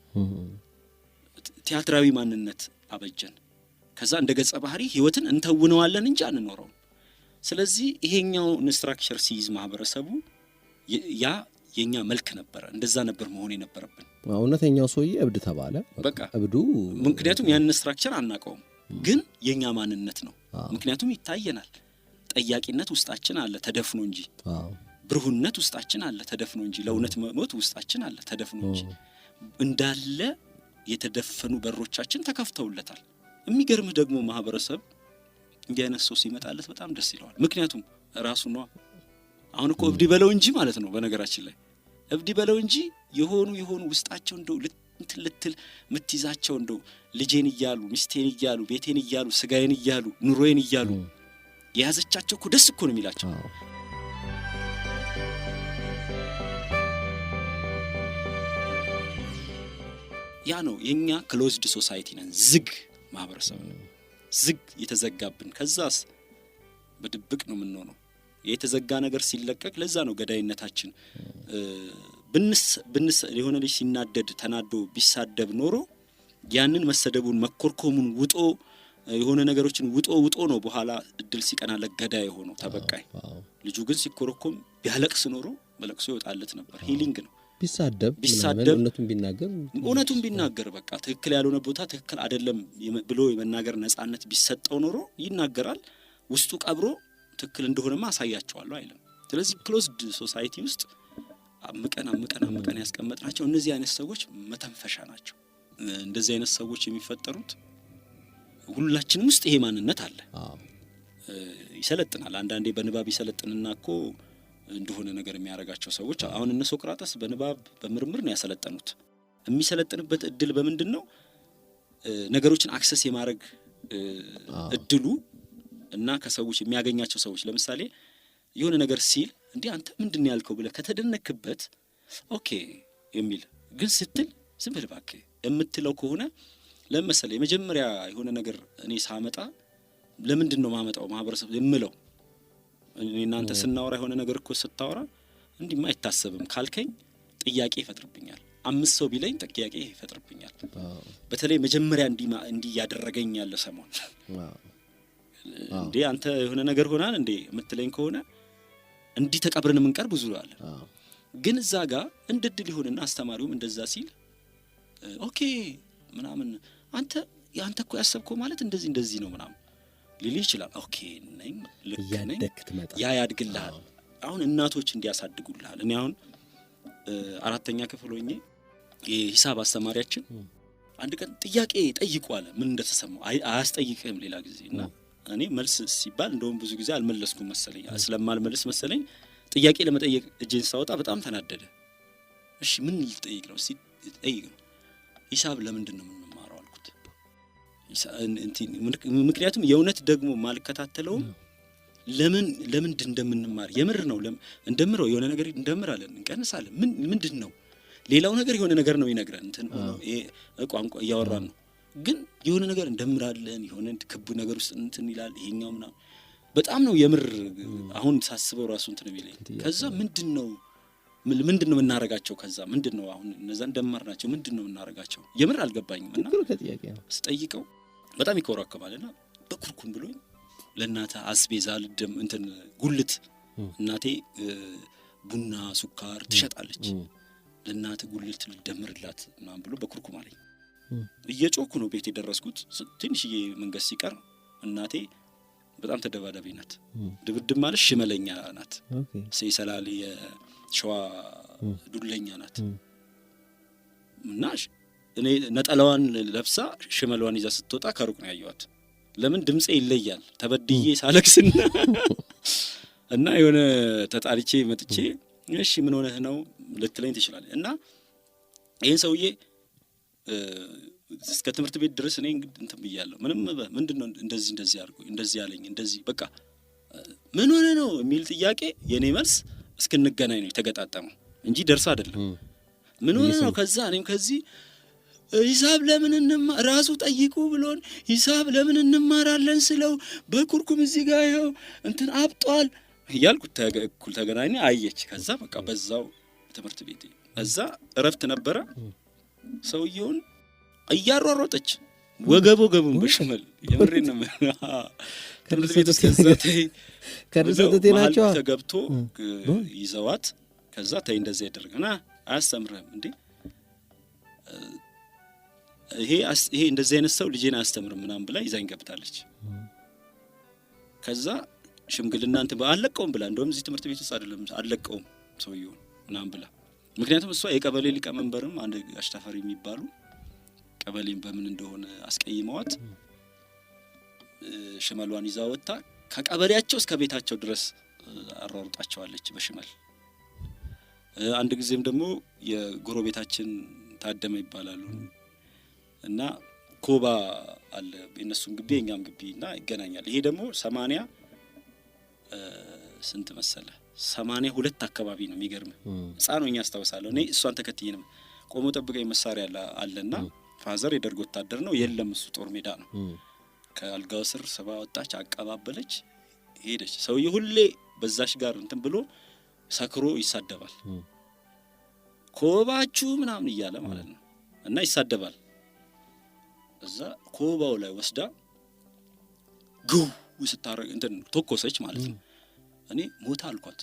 ቲያትራዊ ማንነት አበጀን። ከዛ እንደ ገጸ ባህሪ ህይወትን እንተውነዋለን እንጂ አንኖረው። ስለዚህ ይሄኛው ኢንስትራክቸር ሲይዝ ማህበረሰቡ ያ የኛ መልክ ነበር። እንደዛ ነበር መሆን የነበረብን። እውነተኛው ሰውዬ እብድ ተባለ። በቃ እብዱ ምክንያቱም ያን ኢንስትራክቸር አናውቀውም፣ ግን የኛ ማንነት ነው። ምክንያቱም ይታየናል። ጠያቂነት ውስጣችን አለ ተደፍኖ እንጂ፣ ብሩህነት ውስጣችን አለ ተደፍኖ እንጂ፣ ለእውነት መሞት ውስጣችን አለ ተደፍኖ እንጂ፣ እንዳለ የተደፈኑ በሮቻችን ተከፍተውለታል። የሚገርምህ ደግሞ ማህበረሰብ እንዲህ አይነት ሰው ሲመጣለት በጣም ደስ ይለዋል። ምክንያቱም ራሱ ነው። አሁን እኮ እብድ በለው እንጂ ማለት ነው። በነገራችን ላይ እብድ በለው እንጂ የሆኑ ውስጣቸው እንደው ልትል ምትይዛቸው እንደው ልጄን እያሉ ሚስቴን እያሉ ቤቴን እያሉ ስጋዬን እያሉ ኑሮዬን እያሉ የያዘቻቸው እኮ ደስ እኮ ነው የሚላቸው። ያ ነው የኛ ክሎዝድ ሶሳይቲ ነን። ዝግ ማህበረሰብ ነው። ዝግ የተዘጋብን። ከዛስ በድብቅ ነው የምንሆነው። የተዘጋ ነገር ሲለቀቅ ለዛ ነው ገዳይነታችን። የሆነ ልጅ ሲናደድ ተናዶ ቢሳደብ ኖሮ ያንን መሰደቡን መኮርኮሙን ውጦ የሆነ ነገሮችን ውጦ ነው በኋላ እድል ሲቀናለት ገዳይ የሆነው ተበቃይ። ልጁ ግን ሲኮረኮም ቢያለቅስ ኖሮ በለቅሶ ይወጣለት ነበር። ሂሊንግ ነው። ቢሳደብ እውነቱን ቢናገር በቃ ትክክል ያልሆነ ቦታ ትክክል አይደለም ብሎ የመናገር ነጻነት ቢሰጠው ኖሮ ይናገራል። ውስጡ ቀብሮ ትክክል እንደሆነማ አሳያቸዋለሁ አይልም። ስለዚህ ክሎዝድ ሶሳይቲ ውስጥ አምቀን ያስቀመጥናቸው እነዚህ አይነት ሰዎች መተንፈሻ ናቸው። እንደዚህ አይነት ሰዎች የሚፈጠሩት ሁላችንም ውስጥ ይሄ ማንነት አለ። ይሰለጥናል። አንዳንዴ በንባብ ይሰለጥንና እኮ እንደሆነ ነገር የሚያረጋቸው ሰዎች አሁን እነ ሶቅራጠስ በንባብ በምርምር ነው ያሰለጠኑት። የሚሰለጥንበት እድል በምንድነው? ነገሮችን አክሰስ የማድረግ እድሉ እና ከሰዎች የሚያገኛቸው ሰዎች ለምሳሌ የሆነ ነገር ሲል እንዴ አንተ ምንድነው ያልከው ብለህ ከተደነክበት ኦኬ የሚል ግን ስትል ዝም ብለህ እባክህ የምትለው ከሆነ ለምሳሌ የመጀመሪያ የሆነ ነገር እኔ ሳመጣ ለምንድነው ማመጣው ማህበረሰብ የምለው እናንተ ስናወራ የሆነ ነገር እኮ ስታወራ እንዲማ አይታሰብም ካልከኝ ጥያቄ ይፈጥርብኛል። 5 ሰው ቢለኝ ጥያቄ ይፈጥርብኛል። በተለይ መጀመሪያ እንዲህ ያደረገኝ ያለ ሰሞን እንዴ አንተ የሆነ ነገር ሆናል እንዴ የምትለኝ ከሆነ እንዲህ ተቀብረን የምንቀር ብዙ አለ። ግን እዛ ጋር እንደድል ይሆንና አስተማሪውም እንደዛ ሲል ኦኬ ምናምን አንተ እኮ ያሰብከው ማለት እንደዚህ ነው ምናምን ሊል ይችላል። ኦኬ ነኝ ልክ ነኝ ያ ያድግልሃል። አሁን እናቶች እንዲያሳድጉልሃል። እኔ አሁን 4ኛ ክፍል ሆኜ የሂሳብ አስተማሪያችን አንድ ቀን ጥያቄ ጠይቁ አለ። ምን እንደተሰማው አያስጠይቅህም ሌላ ጊዜ እና እኔ መልስ ሲባል እንደውም ብዙ ጊዜ አልመለስኩም መሰለኝ። ስለማልመልስ መሰለኝ ጥያቄ ለመጠየቅ እጄን ሳወጣ በጣም ተናደደ። እሺ ምን ልጠይቅ ነው? ጠይቅ ነው። ሂሳብ ለምንድን ነው የምንማረው አልኩት። ምክንያቱም የእውነት ደግሞ ማልከታተለውም ለምን እንደምንማር የምር ነው። እንደምረው የሆነ ነገር እንደምራለን እንቀንሳለን። ምንድን ነው ሌላው ነገር የሆነ ነገር ነው ይነግረን እንትን ቋንቋ እያወራን ነው። ግን የሆነ ነገር እንደምራለን የሆነ ክቡ ነገር ውስጥ እንትን ይላል። ይሄኛው ምናምን በጣም ነው የምር አሁን ሳስበው ራሱ እንትን ቢለኝ ከዛ ምንድነው የምናረጋቸው? ከዛ ምንድነው አሁን እነዛ እንደማርናቸው ምንድነው የምናረጋቸው? የምር አልገባኝም። እና ስጠይቀው በጣም ይኮራከማልና በኩርኩም ብሎኝ ለእናተ አስቤዛ ልደም እንትን ጉልት እናቴ ቡና ሱካር ትሸጣለች ለእናተ ጉልት ልደምርላት ምናምን ብሎ በኩርኩም አለኝ። እየጮኩ ነው ቤት የደረስኩት። ትንሽዬ መንገድ ሲቀር እናቴ በጣም ተደባዳቢ ናት። ድብድብ ማለት ሽመለኛ ናት። ሰላሌ የሸዋ ዱለኛ ናት። እና እኔ ነጠላዋን ለብሳ ሽመሏን ይዛ ስትወጣ ከሩቅ ነው ያየኋት። ለምን ድምጼ ይለያል ተበድዬ ሳለክስና እና የሆነ ተጣልቼ መጥቼ እሺ ምን ሆነህ ነው ልትለኝ ትችላለህ። እና ይሄን ሰውዬ እስከ ትምህርት ቤት ድረስ እኔ እንትን ብያለሁ። ምንድነው እንደዚህ አድርጎ እንደዚህ ያለኝ እንደዚህ በቃ ምን ሆነ ነው የሚል ጥያቄ የኔ መልስ እስክንገናኝ ነው የተገጣጠመው እንጂ ደርሶ አይደለም። ምን ሆነ ነው ከዛ እኔም ከዚህ ሂሳብ ለምን ራሱ ጠይቁ ብሎን ሂሳብ ለምን እንማራለን ስለው በኩርኩም እዚህ ጋር ይኸው እንትን አብጧል እያልኩ እኩል ተገናኘ አየች። ከዛ በቃ በዛው ትምህርት ቤት እዛ እረፍት ነበረ። ሰውየውን እያሯሯጠች ወገቡን በሽመል የምሬን ነው ትምህርት ቤት ከርሰተቴ ናቸው ተገብቶ ይዘዋት ከዛ ታይ እንደዚህ ያደርገና አያስተምርህም እንዴ ይሄ እንደዚህ አይነት ሰው ልጄን አያስተምርም ምናምን ብላ ይዛኝ ገብታለች። ከዛ ሽምግልና እንትን አለቀውም ብላ እንደውም እዚህ ትምህርት ቤት ውስጥ አይደለም አለቀውም ሰውየው ምናምን ብላ ምክንያቱም እሷ የቀበሌ ሊቀመንበርም አንድ አሽታፈሪ የሚባሉ ቀበሌን በምን እንደሆነ አስቀይመዋት ሽመሏን ይዛ ወጣ ከቀበሌያቸው እስከ ቤታቸው ድረስ አሯሩጣቸዋለች በሽመል። አንድ ጊዜም ደግሞ የጎረቤታችን ታደመ ይባላሉ እና ኮባ አለ የነሱም ግቢ የኛም ግቢ እና ይገናኛል። ይሄ ደግሞ 80 ስንት መሰለ 82 አካባቢ ነው። የሚገርም ህፃኖኛ አስተዋውሳለሁ እኔ እሷን ተከትዬ ነው ቆሞ ጠብቀኝ መሳሪያ አለና ፋዘር የደርግ ወታደር ነው የለም እሱ ጦር ሜዳ ነው። ከአልጋው ስር ሰባ ወጣች አቀባበለች ሄደች። ሰውዬው ሁሌ በዛሽ ጋር እንትን ብሎ ሰክሮ ይሳደባል ኮባችሁ ምናምን እያለ ማለት ነው እና ይሳደባል። እዛ ኮባው ላይ ወስዳ ጉው ስታረግ እንትን ተኮሰች ማለት ነው። እኔ ሞታ አልኳት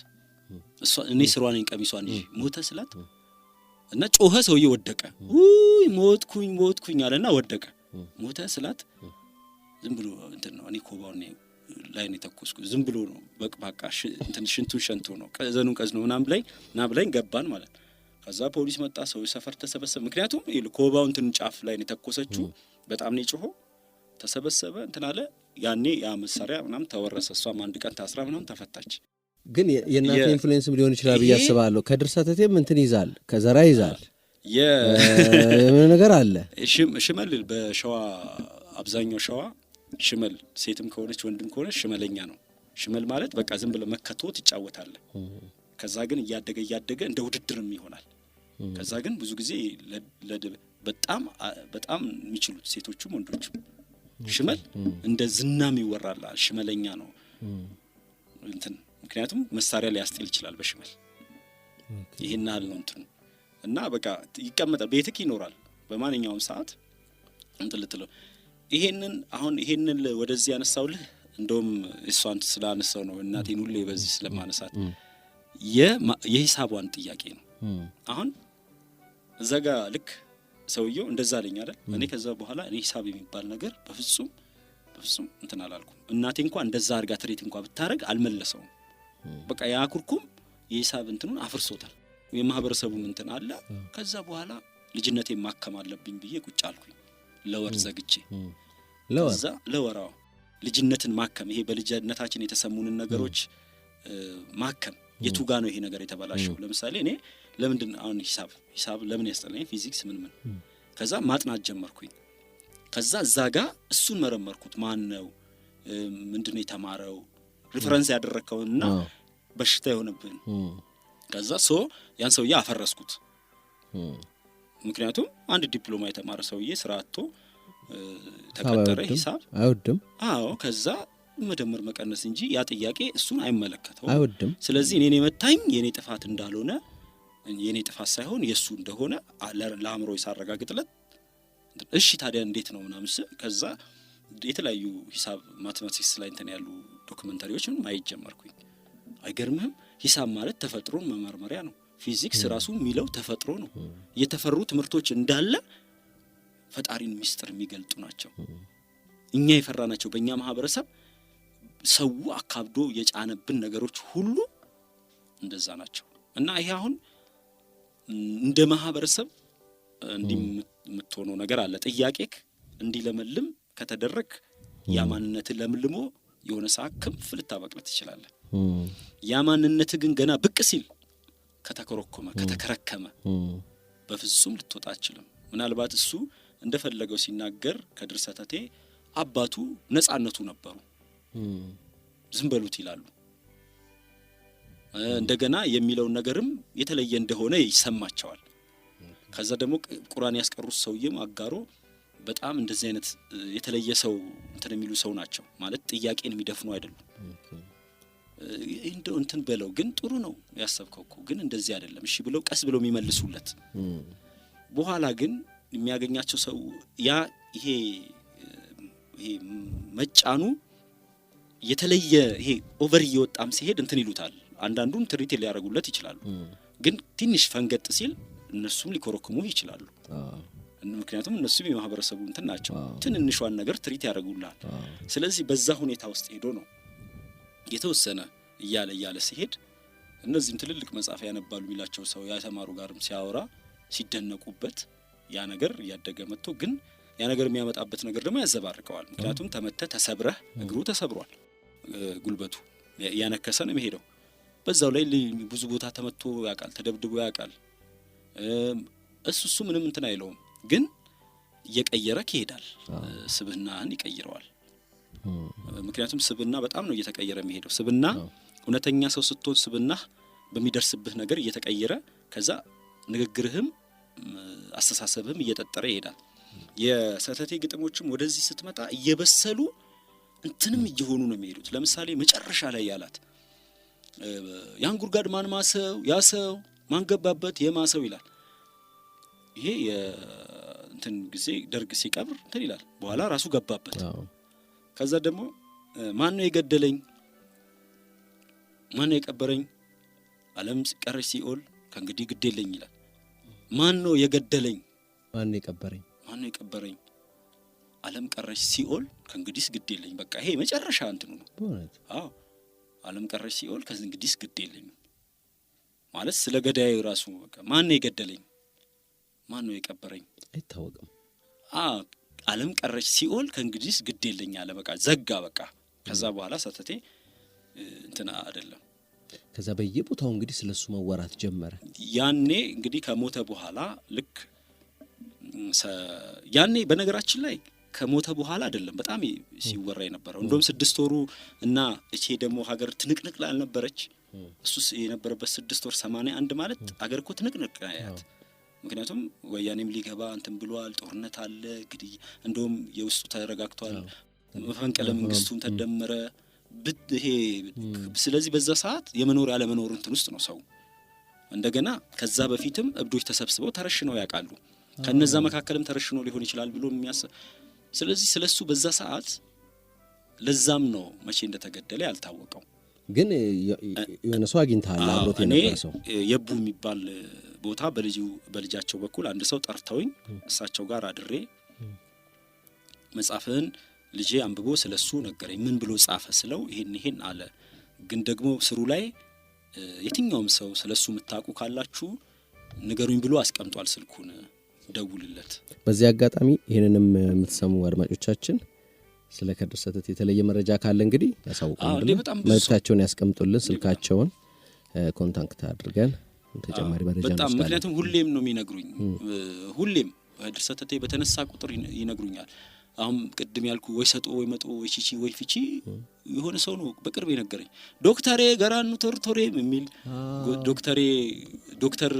እሷ እኔ ስሯን ቀሚሷን ይዤ ሞተ ስላት እና ጮኸ። ሰውዬው ወደቀ። ውይ ሞትኩኝ አለና ወደቀ። ሞተ ስላት ዝም ብሎ እንትን ነው እኔ ኮባው ላይ ነው ተኮስኩ ዝም ብሎ ነው በቃ እንትን ሽንቱን ሸንቶ ነው ቀዘኑን ቀዝኖ ምናምን ላይ ገባን ማለት። ከዛ ፖሊስ መጣ። ሰው ሰፈር ተሰበሰበ። ምክንያቱም ኮባው እንትን ጫፍ ላይ ነው ተኮሰችው። በጣም ነው ጮኸ። ተሰበሰበ እንትን አለ። ያኔ ያ መሳሪያ ምናምን ተወረሰ። እሷም አንድ ቀን ታስራ ምናምን ተፈታች። ግን የእናንተ ኢንፍሉዌንስም ሊሆን ይችላል ብዬ አስባለሁ። ከድርሰተቴም እንትን ይዛል ከዘራ ይዛል ምን ነገር አለ። ሽመል በሸዋ አብዛኛው ሸዋ ሽመል ሴትም ከሆነች ወንድም ከሆነች ሽመለኛ ነው። ሽመል ማለት በቃ ዝም ብለ መከቶት ይጫወታል። ከዛ ግን እያደገ እንደ ውድድርም ይሆናል። ከዛ ግን ብዙ ጊዜ በጣም የሚችሉት ሴቶችም ወንዶችም ሽመል እንደ ዝናም ይወራል። ሽመለኛ ነው እንትን ምክንያቱም መሳሪያ ሊያስጥል ይችላል በሽመል ይሄን ያህል ነው እንትኑ እና በቃ ይቀመጣል ቤትክ ይኖራል በማንኛውም ሰዓት እንትን ልትለው ይሄንን ወደዚህ ያነሳውልህ እንደውም እሷን ስላነሳው ነው እናቴን ሁሌ በዚህ ስለማነሳት የሂሳቧን ጥያቄ ነው። አሁን እዛጋ ልክ ሰውየው እንደዛ አለኝ አይደል እኔ ከዛ በኋላ እኔ ሂሳብ የሚባል ነገር በፍጹም እንትን አላልኩም። እናቴ እንኳን እንደዛ አርጋ ትሪት እንኳን ብታረግ አልመለሰውም። በቃ ያ ኩርኩም የሂሳብ እንትኑን አፍርሶታል። የማህበረሰቡን እንትን አለ። ከዛ በኋላ ልጅነቴ ማከም አለብኝ ብዬ ቁጭ አልኩኝ ለወር ዘግቼ። ከዛ ለወራው ልጅነትን ማከም ይሄ በልጅነታችን የተሰሙንን ነገሮች ማከም የቱጋ ነው ይሄ ነገር የተበላሸው? ለምሳሌ እኔ ለምንድን አሁን ሂሳብ ለምን ያስጠላኝ ፊዚክስ ምን ከዛ ማጥናት ጀመርኩኝ። ከዛ እዛጋ እሱን መረመርኩት። ማን ነው ምንድነው የተማረው ሪፈረንስ ያደረከውና በሽታ የሆነብን። ከዛ ያን ሰውዬ አፈረስኩት። ምክንያቱም አንድ ዲፕሎማ የተማረ ሰውዬ ስራ አጥቶ ተቀጠረ ሂሳብ አይወድም። ከዛ መደመር መቀነስ እንጂ ያ ጥያቄ እሱን አይመለከተውም አይወድም። ስለዚህ እኔ መታኝ የኔ ጥፋት እንዳልሆነ የኔ ጥፋት ሳይሆን የሱ እንደሆነ ለአእምሮ ይሳረጋግጥለት። እሺ ታዲያ እንዴት ነው ምናምን ከዛ የተለያዩ ሂሳብ ማትማቲክስ ላይ እንትን ያሉ ዶክመንታሪዎችን ማየት ጀመርኩኝ። አይገርምህም? ሂሳብ ማለት ተፈጥሮን መመርመሪያ ነው። ፊዚክስ ራሱ የሚለው ተፈጥሮ ነው። የተፈሩ ትምህርቶች እንዳለ ፈጣሪን ሚስጥር የሚገልጡ ናቸው። እኛ የፈራናቸው በእኛ ማህበረሰብ ሰው አካብዶ የጫነብን ነገሮች ሁሉ እንደዛ ናቸው። እና ይሄ አሁን እንደ ማህበረሰብ እንዲምትሆነው ነገር አለ። ጥያቄክ እንዲለመልም ከተደረክ ያማንነት ለምልሞ የሆነ ሰዓት ክንፍ ልታበቅለት ይችላል። ያማንነት ግን ገና ብቅ ሲል ከተከረከመ ከተከረከመ በፍጹም ልትወጣ አይችልም። ምናልባት እሱ እንደፈለገው ሲናገር ከድርሰተቴ አባቱ ነፃነቱ ነበሩ። ዝም በሉት ይላሉ። እንደገና የሚለው ነገርም የተለየ እንደሆነ ይሰማቸዋል። ከዛ ደግሞ ቁርአን ያስቀሩት ሰውዬም አጋሮ በጣም እንደዚህ አይነት የተለየ ሰው እንትን የሚሉ ሰው ናቸው። ማለት ጥያቄን የሚደፍኑ አይደሉም። እንደው እንትን በለው ግን ጥሩ ነው ያሰብከው እኮ ግን እንደዚህ አይደለም እሺ ብለው ቀስ ብለው የሚመልሱለት። በኋላ ግን የሚያገኛቸው ሰው ያ ይሄ መጫኑ የተለየ ይሄ ኦቨር እየወጣም ሲሄድ እንትን ይሉታል። አንዳንዱን ትሪት ሊያደርጉለት ይችላሉ። ግን ትንሽ ፈንገጥ ሲል እነሱም ሊኮረኩሙ ይችላሉ። ምክንያቱም እነሱም የማህበረሰቡ እንትን ናቸው። ትንንሿን ነገር ትሪት ያደርጉላል። ስለዚህ በዛ ሁኔታ ውስጥ ሄዶ ነው የተወሰነ እያለ ሲሄድ እነዚህም ትልልቅ መጻፍ ያነባሉ የሚላቸው ሰው ያተማሩ ጋርም ሲያወራ ሲደነቁበት ያ ነገር ያደገ መጥቶ ግን ያ ነገር የሚያመጣበት ነገር ደግሞ ያዘባርቀዋል። ምክንያቱም ተመተ ተሰብረህ እግሩ ተሰብሯል፣ ጉልበቱ ያነከሰ ነው የሚሄደው። በዛው ላይ ብዙ ቦታ ተመቶ ያቃል፣ ተደብድቦ ያቃል። እሱ ምንም እንትን አይለውም፣ ግን እየቀየረ ይሄዳል። ስብናህን ይቀይረዋል። ምክንያቱም ስብና በጣም ነው እየተቀየረ የሚሄደው። ስብና እውነተኛ ሰው ስትሆን ስብናህ በሚደርስብህ ነገር እየተቀየረ ከዛ ንግግርህም አስተሳሰብህም እየጠጠረ ይሄዳል። የሰተቴ ግጥሞችም ወደዚህ ስትመጣ እየበሰሉ እንትንም እየሆኑ ነው የሚሄዱት። ለምሳሌ መጨረሻ ላይ ያላት ያን ጉርጋድ ማን ማሰው ያሰው ማን ገባበት የማሰው ይላል። ይሄ እንትን ጊዜ ደርግ ሲቀብር እንትን ይላል። በኋላ ራሱ ገባበት። ከዛ ደግሞ ማን ነው የገደለኝ ማን ነው የቀበረኝ ዓለም ቀረሽ ሲኦል ከእንግዲህ ግድ የለኝ ይላል። ማን ነው የገደለኝ ማን ነው የቀበረኝ ማን ነው የቀበረኝ ዓለም ቀረሽ ሲኦል ከእንግዲህ ግድ የለኝ። በቃ ይሄ መጨረሻ እንትኑ ነው። ዓለም ቀረሽ ሲኦል ከእንግዲህ ግድ የለኝ ማለት ስለ ገዳይ ራሱ በቃ ማን ነው የገደለኝ ማን ነው የቀበረኝ አይታወቅም። ዓለም ቀረሽ ሲኦል ከእንግዲህ ግድ የለኝ አለ። በቃ ዘጋ በቃ። ከዛ በኋላ ሰተቴ እንትና አይደለም። ከዛ በየቦታው እንግዲህ ስለሱ መወራት ጀመረ። ያኔ እንግዲህ ከሞተ በኋላ ልክ ያኔ በነገራችን ላይ ከሞተ በኋላ አይደለም በጣም ሲወራ የነበረው። እንደውም 6 ወሩ እና እቺ ደግሞ ሀገር ትንቅንቅ ላይ አልነበረች። እሱስ የነበረበት 6 ወር 81 ማለት ሀገር እኮ ትንቅንቅ ያያት። ምክንያቱም ወያኔም ሊገባ እንትን ብሏል፣ ጦርነት አለ እንግዲህ እንደውም የውስጡ ተረጋግቷል። መፈንቅለ መንግስቱን ተደመረ ይሄ። ስለዚህ በዛ ሰዓት የመኖር ያለ መኖር እንትን ውስጥ ነው ሰው። እንደገና ከዛ በፊትም እብዶች ተሰብስበው ተረሽነው ያውቃሉ። ከነዛ መካከልም ተረሽነው ሊሆን ይችላል ብሎ የሚያስብ። ስለዚህ ስለሱ በዛ ሰዓት ለዛም ነው መቼ እንደተገደለ ያልታወቀው። ግን የሆነ ሰው አግኝታል አብሮት የነበረ ሰው የቡ የሚባል ቦታ በልጃቸው በኩል አንድ ሰው ጠርተውኝ እሳቸው ጋር አድሬ መጻፍን ልጄ አንብቦ ስለሱ ነገረኝ። ምን ብሎ ጻፈ ስለው ይሄን አለ። ግን ደግሞ ስሩ ላይ የትኛውም ሰው ስለሱ የምታውቁ ካላችሁ ንገሩኝ ብሎ አስቀምጧል ስልኩን፣ ደውልለት። በዚህ አጋጣሚ ይሄንንም የምትሰሙ አድማጮቻችን ስለ ከድር ሰተት የተለየ መረጃ ካለ እንግዲህ ያሳውቁልን፣ መልእክታቸውን ያስቀምጡልን፣ ስልካቸውን ኮንታክት አድርገን ተጨማሪ መረጃ በጣም ምክንያቱም ሁሌም ነው የሚነግሩኝ። ሁሌም ከድር ሰተቴ በተነሳ ቁጥር ይነግሩኛል። አሁን ቅድም ያልኩ ወይ ሰጦ ወይ መጦ ወይ ቺቺ ወይ ፊቺ የሆነ ሰው ነው በቅርብ የነገረኝ። ዶክተሬ ገራኑ ቶርቶሬ የሚል ዶክተር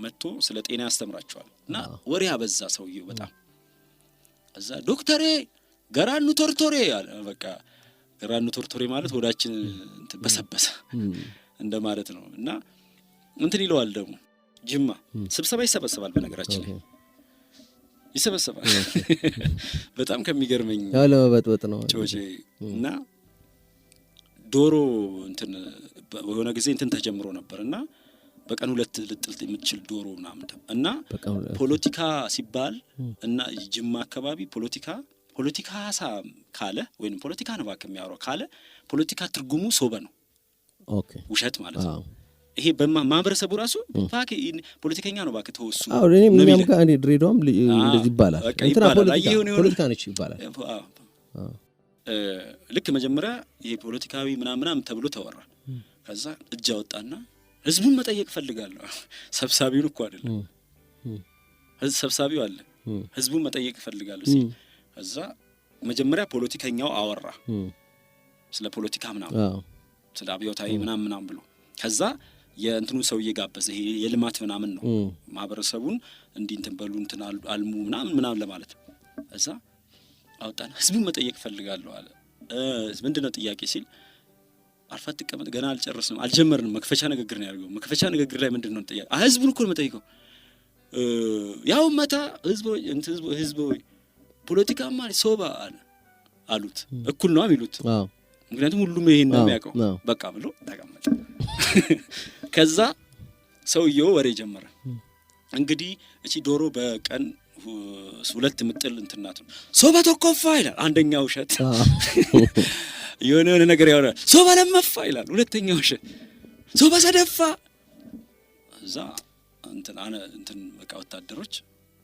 መጥቶ ስለ ጤና ያስተምራቸዋል እና ወሬ አበዛ ሰውየው በጣም። እዛ ዶክተሬ ገራኑ ቶርቶሬ አለ። በቃ ገራኑ ቶርቶሬ ማለት ወዳችን በሰበሰ እንደማለት ነው። እና እንትን ይለዋል ደግሞ ጅማ ስብሰባ ይሰበሰባል። በነገራችን ላይ ይሰበሰባል። በጣም ከሚገርመኝ ያው ለመበጥበጥ ነው ጮጬ እና ዶሮ እንትን በሆነ ጊዜ እንትን ተጀምሮ ነበርና በቀን 2 ልጥልጥ የምትችል ዶሮ ምናምን እና ፖለቲካ ሲባል እና ጅማ አካባቢ ፖለቲካ ካለ ወይንም ፖለቲካ ነው ባክ የሚያወራው ካለ ፖለቲካ ትርጉሙ ሶበ ነው። ኦኬ ውሸት ማለት ነው። ይሄ በማህበረሰቡ ራሱ ባክ ፖለቲከኛ ነው ባክ ተወሱ። አዎ እኔም ጋር እኔ ድሬዳዋም እንደዚህ ይባላል። እንትና ፖለቲካ ነች ይባላል። ልክ መጀመሪያ ይሄ ፖለቲካዊ ምናምን ተብሎ ተወራ። ከዛ እጅ አወጣና ህዝቡን መጠየቅ ፈልጋለሁ። ሰብሳቢው እኮ አይደለም ሰብሳቢው አለ። ህዝቡን መጠየቅ ፈልጋለሁ ሲል ከዛ መጀመሪያ ፖለቲከኛው አወራ ስለ ፖለቲካ ምናምን ስለ አብዮታዊ ምናምን ብሎ ከዛ የእንትኑ ሰውዬ ጋበዘ። ይሄ የልማት ምናምን ነው ማህበረሰቡን እንትን በሉ እንትን አልሙ ምናምን ለማለት እዛ አውጣና ህዝቡን መጠየቅ ፈልጋለሁ አለ። ምንድነው ጥያቄ ሲል አርፋት ተቀመጥ ገና አልጨረስንም አልጀመርንም መክፈቻ ንግግር ነው ያደርገው። መክፈቻ ንግግር ላይ ምንድነው ጥያቄ? ህዝቡን እኮ ነው መጠየቀው። ያው መታ ህዝቡ ፖለቲካ ማለት ሶባ አሉት። እኩል ነው የሚሉት ምክንያቱም ሁሉም ይሄን ነው የሚያውቀው። በቃ ብሎ ተቀመጠ። ከዛ ሰውየው ወሬ ጀመረ። እንግዲህ እቺ ዶሮ በቀን 2 ምጥል እንትናት ነው ሶባ ተኮፋ ይላል አንደኛው ውሸት። የሆነ ነገር ያወራል ሶባ ለመፋ ይላል ሁለተኛው ውሸት። ሶባ ሰደፋ እዛ እንትን በቃ ወታደሮች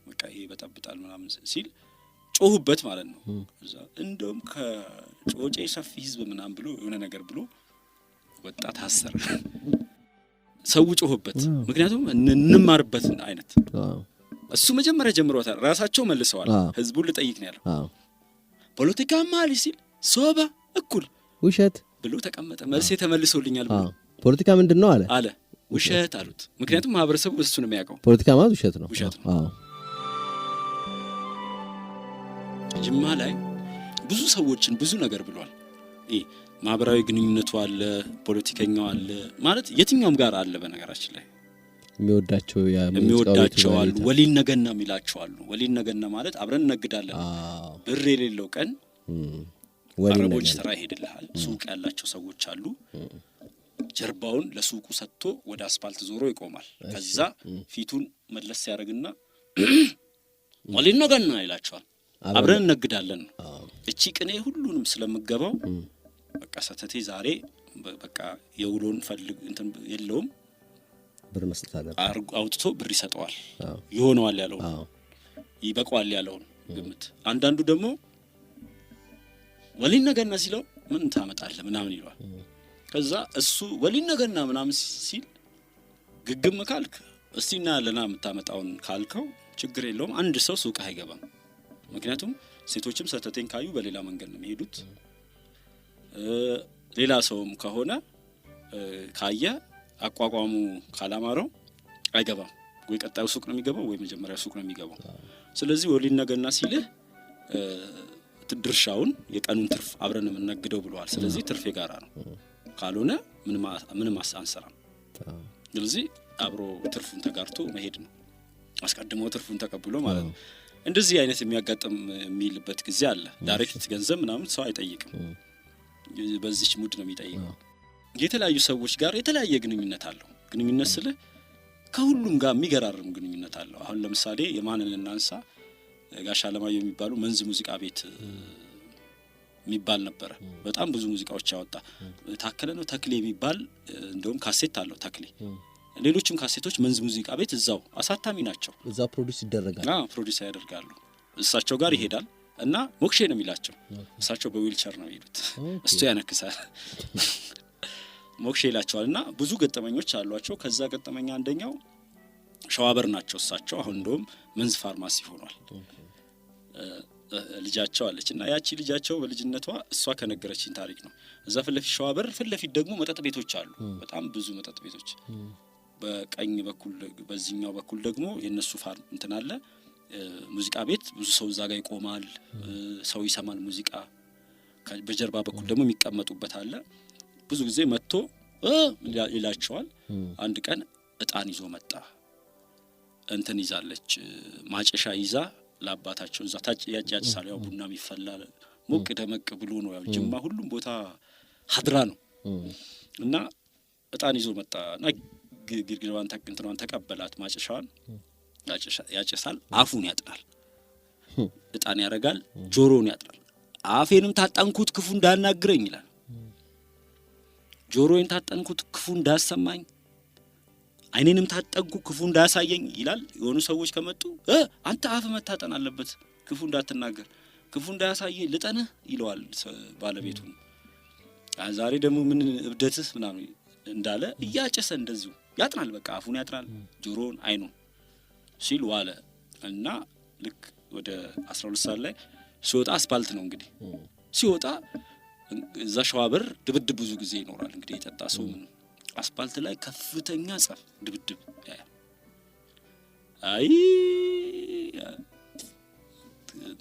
በቃ ይሄ በጠብጣል ምናምን ሲል ጮሁበት ማለት ነው። እዛ እንደውም ከጮጬ ሰፊ ህዝብ ምናምን ብሎ የሆነ ነገር ብሎ ወጣት አሰረ። ሰው ጮሁበት ምክንያቱም እንማርበት አይነት እሱ መጀመሪያ ጀምሮታል። ራሳቸው መልሰዋል። ህዝቡን ልጠይቅ ነው ያለው። ፖለቲካ ማለት ሲል ሶባ እኩል ውሸት ብሎ ተቀመጠ። መልስ ተመልሶልኛል ብሎ ፖለቲካ ምንድነው አለ ውሸት አሉት። ምክንያቱም ማህበረሰቡ እሱ ነው የሚያውቀው። ፖለቲካ ማለት ውሸት ነው። ጅማ ላይ ብዙ ሰዎችን ብዙ ነገር ብሏል። ማህበራዊ ግንኙነቱ አለ፣ ፖለቲከኛው አለ ማለት የትኛውም ጋር አለ። በነገራችን ላይ የሚወዳቸው አሉ፣ ወሊን ነገና የሚላቸው አሉ። ወሊን ነገና ማለት አብረን እነግዳለን ብር የሌለው ቀን አረቦች ስራ ይሄድልሃል። ሱቅ ያላቸው ሰዎች አሉ። ጀርባውን ለሱቁ ሰጥቶ ወደ አስፋልት ዞሮ ይቆማል። ከዛ ፊቱን መለስ ያደርግና ወሊን ነገና ይላቸዋል። አብረን እነግዳለን። እቺ ቅኔ ሁሉንም ስለምገባው በቃ ሰተቴ ዛሬ በቃ የውሎን ፈልግ እንትን የለውም ብር መስጠት አለ አውጥቶ ብር ይሰጠዋል። ይሆነዋል ያለው ይበቃዋል ያለውን ግምት። አንዳንዱ ደግሞ ወሊን ነገና ሲለው ምን ታመጣለህ ምናምን ይሏል። ከዛ እሱ ወሊን ነገና ምናምን ሲል ግግም ካልክ እስቲና ለና የምታመጣውን ካልከው ችግር የለውም። አንድ ሰው ሱቅ አይገባም። ምክንያቱም ሴቶችም ሰተቴን ካዩ በሌላ መንገድ ነው የሚሄዱት። ሌላ ሰውም ከሆነ ካየ አቋቋሙ ካላማረው አይገባም። ወይ ቀጣዩ ሱቅ ነው የሚገባው ወይ መጀመሪያ ሱቅ ነው የሚገባው። ስለዚህ ወሊን ነገና ሲልህ ድርሻውን የቀኑን ትርፍ አብረን የምንነግደው ብለዋል። ስለዚህ ትርፍ የጋራ ነው። ካልሆነ ምንም አንሰራም። ስለዚህ አብሮ ትርፉን ተጋርቶ መሄድ ነው። አስቀድሞ ትርፉን ተቀብሎ ማለት ነው። እንደዚህ አይነት የሚያጋጥም የሚልበት ጊዜ አለ። ዳይሬክት ገንዘብ ምናምን ሰው አይጠይቅም። በዚህች ሙድ ነው የሚጠይቀው። የተለያዩ ሰዎች ጋር የተለያየ ግንኙነት አለው። ግንኙነት ስለ ከሁሉም ጋር የሚገራርም ግንኙነት አለው። አሁን ለምሳሌ የማንን እናንሳ? ጋሽ አለማየሁ የሚባሉ መንዝ ሙዚቃ ቤት የሚባል ነበረ። በጣም ብዙ ሙዚቃዎች ያወጣ ታከለ ነው ተክሌ የሚባል እንደውም ካሴት አለው ተክሌ። ሌሎችም ካሴቶች መንዝ ሙዚቃ ቤት እዛው አሳታሚ ናቸው። እዛው ፕሮዲዩስ ይደረጋል። ፕሮዲዩስ ያደርጋሉ። እሳቸው ጋር ይሄዳል እና ሞክሼ ነው የሚላቸው። እሳቸው በዊልቸር ነው የሚሄዱት። እሱ ያነክሳል ሞክሼ ይላቸዋል። እና ብዙ ገጠመኞች አሏቸው። ከዛ ገጠመኛ አንደኛው ሸዋበር ናቸው እሳቸው። አሁን እንደውም መንዝ ፋርማሲ ሆኗል። ልጃቸው አለች እና ያቺ ልጃቸው በልጅነቷ እሷ ከነገረችኝ ታሪክ ነው። እዛ ፊት ለፊት ሸዋበር ፊት ለፊት ደግሞ መጠጥ ቤቶች አሉ። በጣም ብዙ መጠጥ ቤቶች። በቀኝ በኩል በዚህኛው በኩል ደግሞ የነሱ ፋርም እንትን አለ ሙዚቃ ቤት። ብዙ ሰው እዛ ጋር ይቆማል፣ ሰው ይሰማል ሙዚቃ። በጀርባ በኩል ደግሞ የሚቀመጡበት አለ። ብዙ ጊዜ መጥቶ ይላቸዋል። አንድ ቀን እጣን ይዞ መጣ። እንትን ይዛለች ማጨሻ ይዛ ለአባታቸው እዛ ታጭ ያጫጭሳል። ያው ቡና ይፈላል ሞቅ ደመቅ ብሎ ነው። ያው ጅማ ሁሉም ቦታ ሀድራ ነው እና እጣን ይዞ መጣና ግርግርዋን ተቀንተናን ተቀበላት። ማጨሻዋን ያጨሳል፣ አፉን ያጥራል፣ እጣን ያረጋል፣ ጆሮውን ያጥራል። አፌንም ታጠንኩት ክፉ እንዳናግረኝ ይላል። ጆሮዬን ታጠንኩት ክፉ እንዳሰማኝ፣ አይኔንም ታጠንኩ ክፉ እንዳያሳየኝ ይላል። የሆኑ ሰዎች ከመጡ አንተ አፍ መታጠን አለበት ክፉ እንዳትናገር ክፉ እንዳያሳየኝ ልጠንህ ይለዋል ባለቤቱ። ዛሬ ደግሞ ምን እብደትህ ምናምን እንዳለ እያጨሰ እንደዚሁ ያጥናል። በቃ አፉን ያጥናል፣ ጆሮውን፣ አይኑን ሲል ዋለ እና ልክ ወደ 12 ሰዓት ላይ ሲወጣ አስፓልት ነው እንግዲህ ሲወጣ እዛ ሸዋበር ድብድብ ብዙ ጊዜ ይኖራል እንግዲህ የጠጣ ሰው ምን አስፓልት ላይ ከፍተኛ ጸፍ ድብድብ ያያል። አይ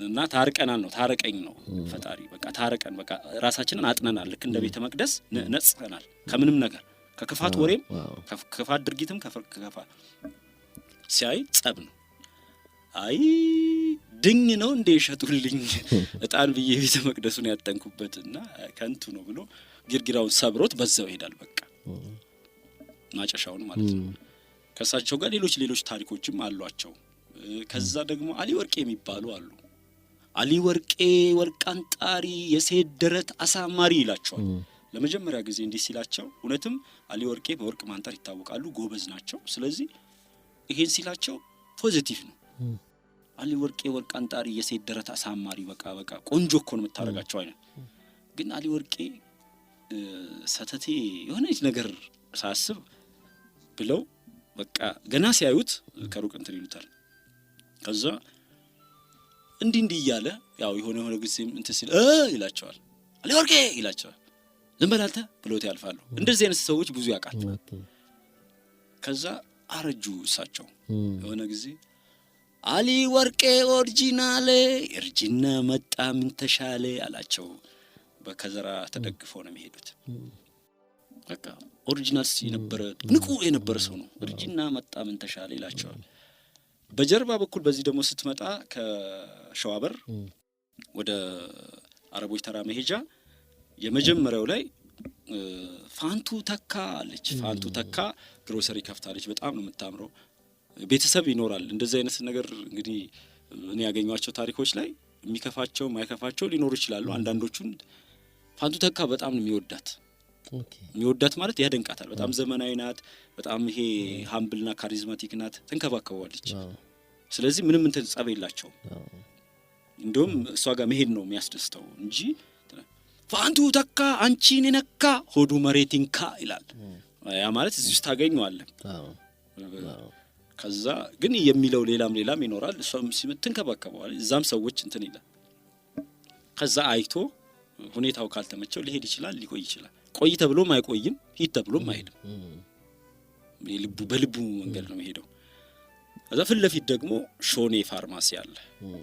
እና ታርቀናል ነው ታረቀኝ ነው ፈጣሪ በቃ ታረቀን በቃ ራሳችንን አጥነናል። ልክ እንደ ቤተ መቅደስ ነጽተናል ከምንም ነገር ከክፋት ወሬም ከክፋት ድርጊትም ከክፋት ሲያይ ጸብ ነው። አይ ድኝ ነው እንደ ይሸጡልኝ እጣን ብዬ ቤተ መቅደሱን ያጠንኩበትና ከንቱ ነው ብሎ ግርግራውን ሰብሮት በዛው ይሄዳል። በቃ ማጨሻውን ማለት ነው። ከሳቸው ጋር ሌሎች ታሪኮችም አሏቸው። ከዛ ደግሞ አሊ ወርቄ የሚባሉ አሉ። አሊ ወርቄ ወርቃንጣሪ የሴት ደረት አሳማሪ ይላቸዋል። ለመጀመሪያ ጊዜ እንዲህ ሲላቸው እውነትም አሊ ወርቄ በወርቅ ማንጠር ይታወቃሉ፣ ጎበዝ ናቸው። ስለዚህ ይሄን ሲላቸው ፖዚቲቭ ነው። አሊ ወርቄ ወርቃንጣሪ የሴት ደረት አሳማሪ በቃ ቆንጆ እኮ ነው የምታረጋቸው አይነት። ግን አሊ ወርቄ ሰተቴ የሆነች ነገር ሳስብ ብለው በቃ ገና ሲያዩት ከሩቅ እንትን ይሉታል። ከዛ እንዲህ እያለ ያው የሆነ ጊዜ እንትን ሲል ይላቸዋል። አሊ ወርቄ ይላቸዋል። ዝም በል አንተ ብሎት ያልፋሉ። እንደዚህ አይነት ሰዎች ብዙ ያውቃል። ከዛ አረጁ እሳቸው የሆነ ጊዜ አሊ ወርቄ ኦሪጂናሌ እርጅና መጣ ምን ተሻለ አላቸው። በከዘራ ተደግፈው ነው የሚሄዱት። በቃ ኦሪጂናልስ ንቁ የነበረ ሰው ነው። እርጅና መጣ ምን ተሻለ ይላቸዋል። በጀርባ በኩል በዚህ ደግሞ ስትመጣ ከሸዋበር ወደ አረቦች ተራ መሄጃ የመጀመሪያው ላይ ፋንቱ ተካ አለች። ፋንቱ ተካ ግሮሰሪ ከፍታለች። በጣም ነው የምታምረው። ቤተሰብ ይኖራል። እንደዚህ አይነት ነገር እንግዲህ እኔ ያገኟቸው ታሪኮች ላይ የሚከፋቸው ማይከፋቸው ሊኖሩ ይችላሉ። አንዳንዶቹን ፋንቱ ተካ በጣም ነው የሚወዳት ማለት ያደንቃታል። በጣም ዘመናዊ ናት። በጣም ይሄ ሃምብልና ካሪዝማቲክ ናት። ተንከባከባለች። ስለዚህ ምንም እንትን ጸብ የላቸውም። እንደውም እሷ ጋር መሄድ ነው የሚያስደስተው እንጂ ፋንቱ ተካ አንቺን ነካ ሆዱ መሬቲንካ ይላል። ያ ማለት እዚህ ውስጥ ታገኘዋለህ። ከዛ ግን የሚለው ሌላም ይኖራል። እሷም ትንከባከበዋል። እዛም ሰዎች እንትን ይላል። ከዛ አይቶ ሁኔታው ካልተመቸው ሊሄድ ይችላል፣ ሊቆይ ይችላል። ቆይ ተብሎም አይቆይም፣ ሂድ ተብሎም አይሄድም። በልቡ መንገድ ነው የሚሄደው። ከዛ ፊት ለፊት ደግሞ ሾኔ ፋርማሲ አለ።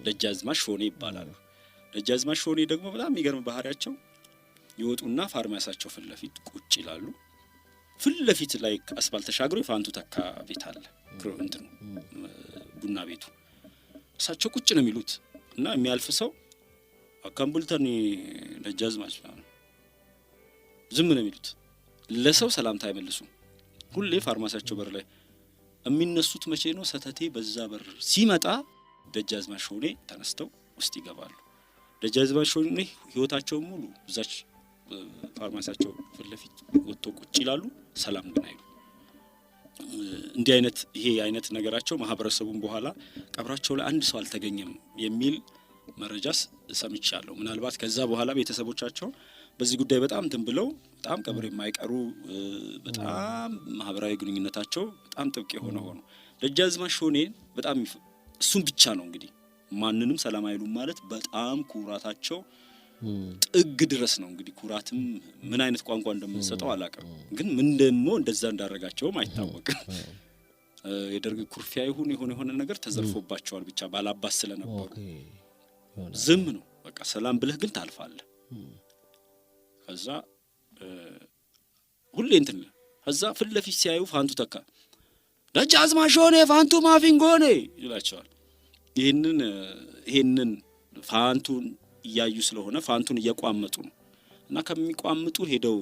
ደጃዝማች ሾኔ ይባላሉ። ደጃዝማች ሾኔ ደግሞ በጣም የሚገርም ባህሪያቸው ይወጡና ፋርማሲያቸው ፊት ለፊት ቁጭ ይላሉ። ፊት ለፊት ላይ አስፋልት ተሻግሮ የፋንቱ ተካ ቤት አለ። እንትን ቡና ቤቱ እሳቸው ቁጭ ነው የሚሉት እና የሚያልፍ ሰው አካምቡልተን ደጃዝማች ዝም ነው የሚሉት። ለሰው ሰላምታ አይመልሱም። ሁሌ ፋርማሲያቸው በር ላይ የሚነሱት መቼ ነው? ሰተቴ በዛ በር ሲመጣ ደጃዝማች ሾኔ ተነስተው ውስጥ ይገባሉ። ደጃዝማች ሾኔ ህይወታቸው ሙሉ እዛች ፋርማሲያቸው ፊት ለፊት ወጥቶ ቁጭ ይላሉ። ሰላም ግን አይሉ። እንዲህ አይነት ይሄ አይነት ነገራቸው ማህበረሰቡን በኋላ ቀብራቸው ላይ አንድ ሰው አልተገኘም የሚል መረጃስ ሰምቻለሁ። ምናልባት ከዛ በኋላ ቤተሰቦቻቸው በዚህ ጉዳይ በጣም ብለው በጣም ቀብር የማይቀሩ በጣም ማህበራዊ ግንኙነታቸው በጣም ጥብቅ የሆነ ሆኖ ደጃዝማች ሾኔ በጣም እሱም ብቻ ነው እንግዲህ ማንንም ሰላም አይሉም ማለት በጣም ኩራታቸው ጥግ ድረስ ነው። እንግዲህ ኩራትም ምን አይነት ቋንቋ እንደምንሰጠው አላውቅም፣ ግን ምን ደግሞ እንደዛ እንዳረጋቸውም አይታወቅም። የደርግ ኩርፊያ ይሁን የሆነ ነገር ተዘርፎባቸዋል። ብቻ ባላባስ ስለነበሩ ዝም ነው በቃ ሰላም ብለህ ግን ታልፋለህ። ከዛ ሁሌ እንትን ከዛ ፊት ለፊት ሲያዩ ፋንቱ ተካ ደጃዝማች ሾኔ ፋንቱ ማፊንጎኔ ይላቸዋል። ይሄንን ፋንቱን እያዩ ስለሆነ ፋንቱን እየቋመጡ ነው እና ከሚቋምጡ ሄደው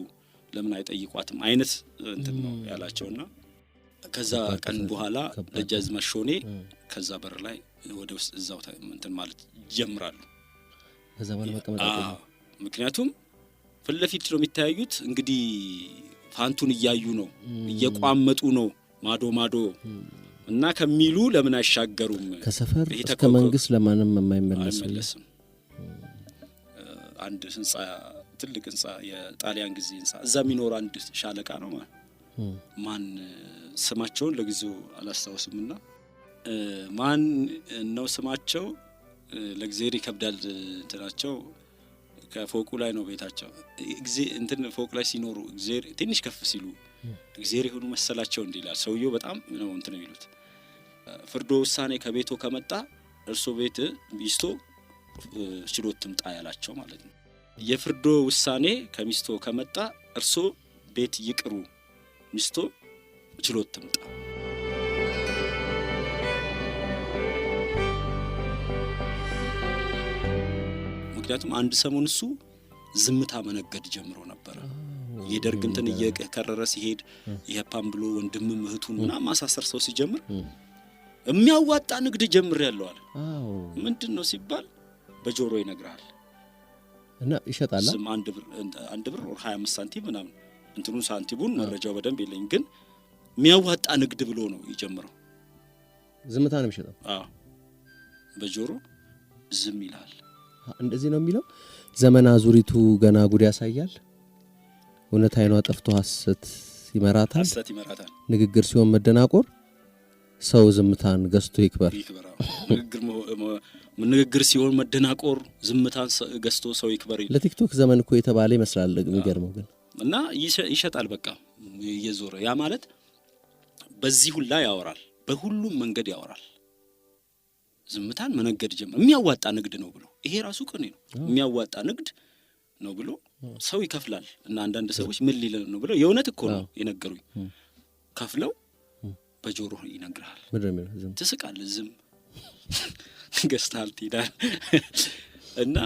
ለምን አይጠይቋትም አይነት እንትን ነው ያላቸውና ከዛ ቀን በኋላ ደጃዝማች ሾኔ ከዛ በር ላይ ወደ ውስጥ እዛው እንትን ማለት ይጀምራሉ። ከዛ በኋላ መቀመጥ ምክንያቱም ፊት ለፊት ነው የሚታዩት። እንግዲህ ፋንቱን እያዩ ነው እየቋመጡ ነው ማዶ እና ከሚሉ ለምን አይሻገሩም? ከሰፈር እስከ መንግስት ለማንም የማይመለስም አንድ ህንጻ ትልቅ ህንጻ የጣሊያን ጊዜ ህንጻ እዛ የሚኖር አንድ ሻለቃ ነው ማለት ማን ስማቸውን ለጊዜው አላስታውስምና ማን ነው ስማቸው ለጊዜው ይከብዳል እንትናቸው ከፎቁ ላይ ነው ቤታቸው እንትን ፎቅ ላይ ሲኖሩ እግዚአብሔር ትንሽ ከፍ ሲሉ እግዚአብሔር ይሁን መሰላቸው እንዲላል ሰውየው በጣም ነው እንትን የሚሉት ፍርዶ ውሳኔ ከቤቱ ከመጣ እርሶ ቤት ሚስቶ ችሎት ትምጣ ያላቸው ማለት ነው። የፍርዶ ውሳኔ ከሚስቶ ከመጣ እርሶ ቤት ይቅሩ ሚስቶ ችሎት ትምጣ። ምክንያቱም አንድ ሰሞን እሱ ዝምታ መነገድ ጀምሮ ነበር። የደርግ እንትን እየከረረ ሲሄድ ይሄፓም ብሎ ወንድምም እህቱን ምናምን ማሳሰር ሰው ሲጀምር የሚያዋጣ ንግድ ጀምር ያለው አለ። ምንድነው ሲባል በጆሮ ይነግራል እና ይሸጣል። ዝም አንድ ብር 25 ሳንቲም ምናምን እንትኑን ሳንቲሙን መረጃው በደንብ የለኝ፣ ግን የሚያዋጣ ንግድ ብሎ ነው ይጀምረው። ዝምታ ነው የሚሸጠው። በጆሮ ዝም ይላል። እንደዚህ ነው የሚለው። ዘመን አዙሪቱ ገና ጉድ ያሳያል። እውነት አይኗ ጠፍቶ ሐሰት ይመራታል። ንግግር ሲሆን መደናቆር ሰው ዝምታን ገዝቶ ይክበር። ንግግር ሲሆን መደናቆር ዝምታን ገዝቶ ሰው ይክበር። ለቲክቶክ ዘመን እኮ የተባለ ይመስላል የሚገርመው ግን እና ይሸጣል በቃ እየዞረ ያ ማለት በዚህ ሁላ ያወራል፣ በሁሉም መንገድ ያወራል። ዝምታን መነገድ ጀመረ። የሚያዋጣ ንግድ ነው ብሎ ይሄ ራሱ ቅኔ ነው። የሚያዋጣ ንግድ ነው ብሎ ሰው ይከፍላል። እና አንዳንድ ሰዎች ምን ሊለን ነው ብለው የእውነት እኮ ነው የነገሩኝ። ከፍለው በጆሮ ይነግራል። ትስቃለህ፣ ዝም ገዝተሃል ትሄዳለህ። እና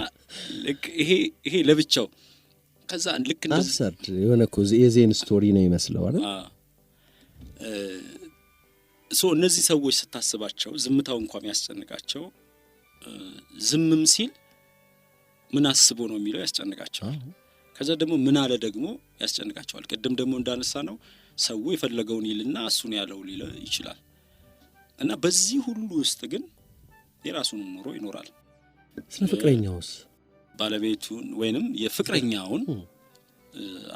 ይሄ ለብቻው ከዛ ልክ እንደዚህ አብሰርድ የሆነ እኮ የዜን ስቶሪ ነው ይመስለው አይደል? እነዚህ ሰዎች ስታስባቸው ዝምታው እንኳን ያስጨንቃቸው፣ ዝምም ሲል ምን አስቦ ነው የሚለው ያስጨንቃቸዋል። ከዛ ደግሞ ምን አለ ደግሞ ያስጨንቃቸዋል። ቅድም ደግሞ እንዳነሳ ነው ሰው የፈለገውን ይልና እሱን ያለው ሊል ይችላል። እና በዚህ ሁሉ ውስጥ ግን የራሱን ኑሮ ይኖራል። ስለ ፍቅረኛውስ ባለቤቱን ወይንም የፍቅረኛውን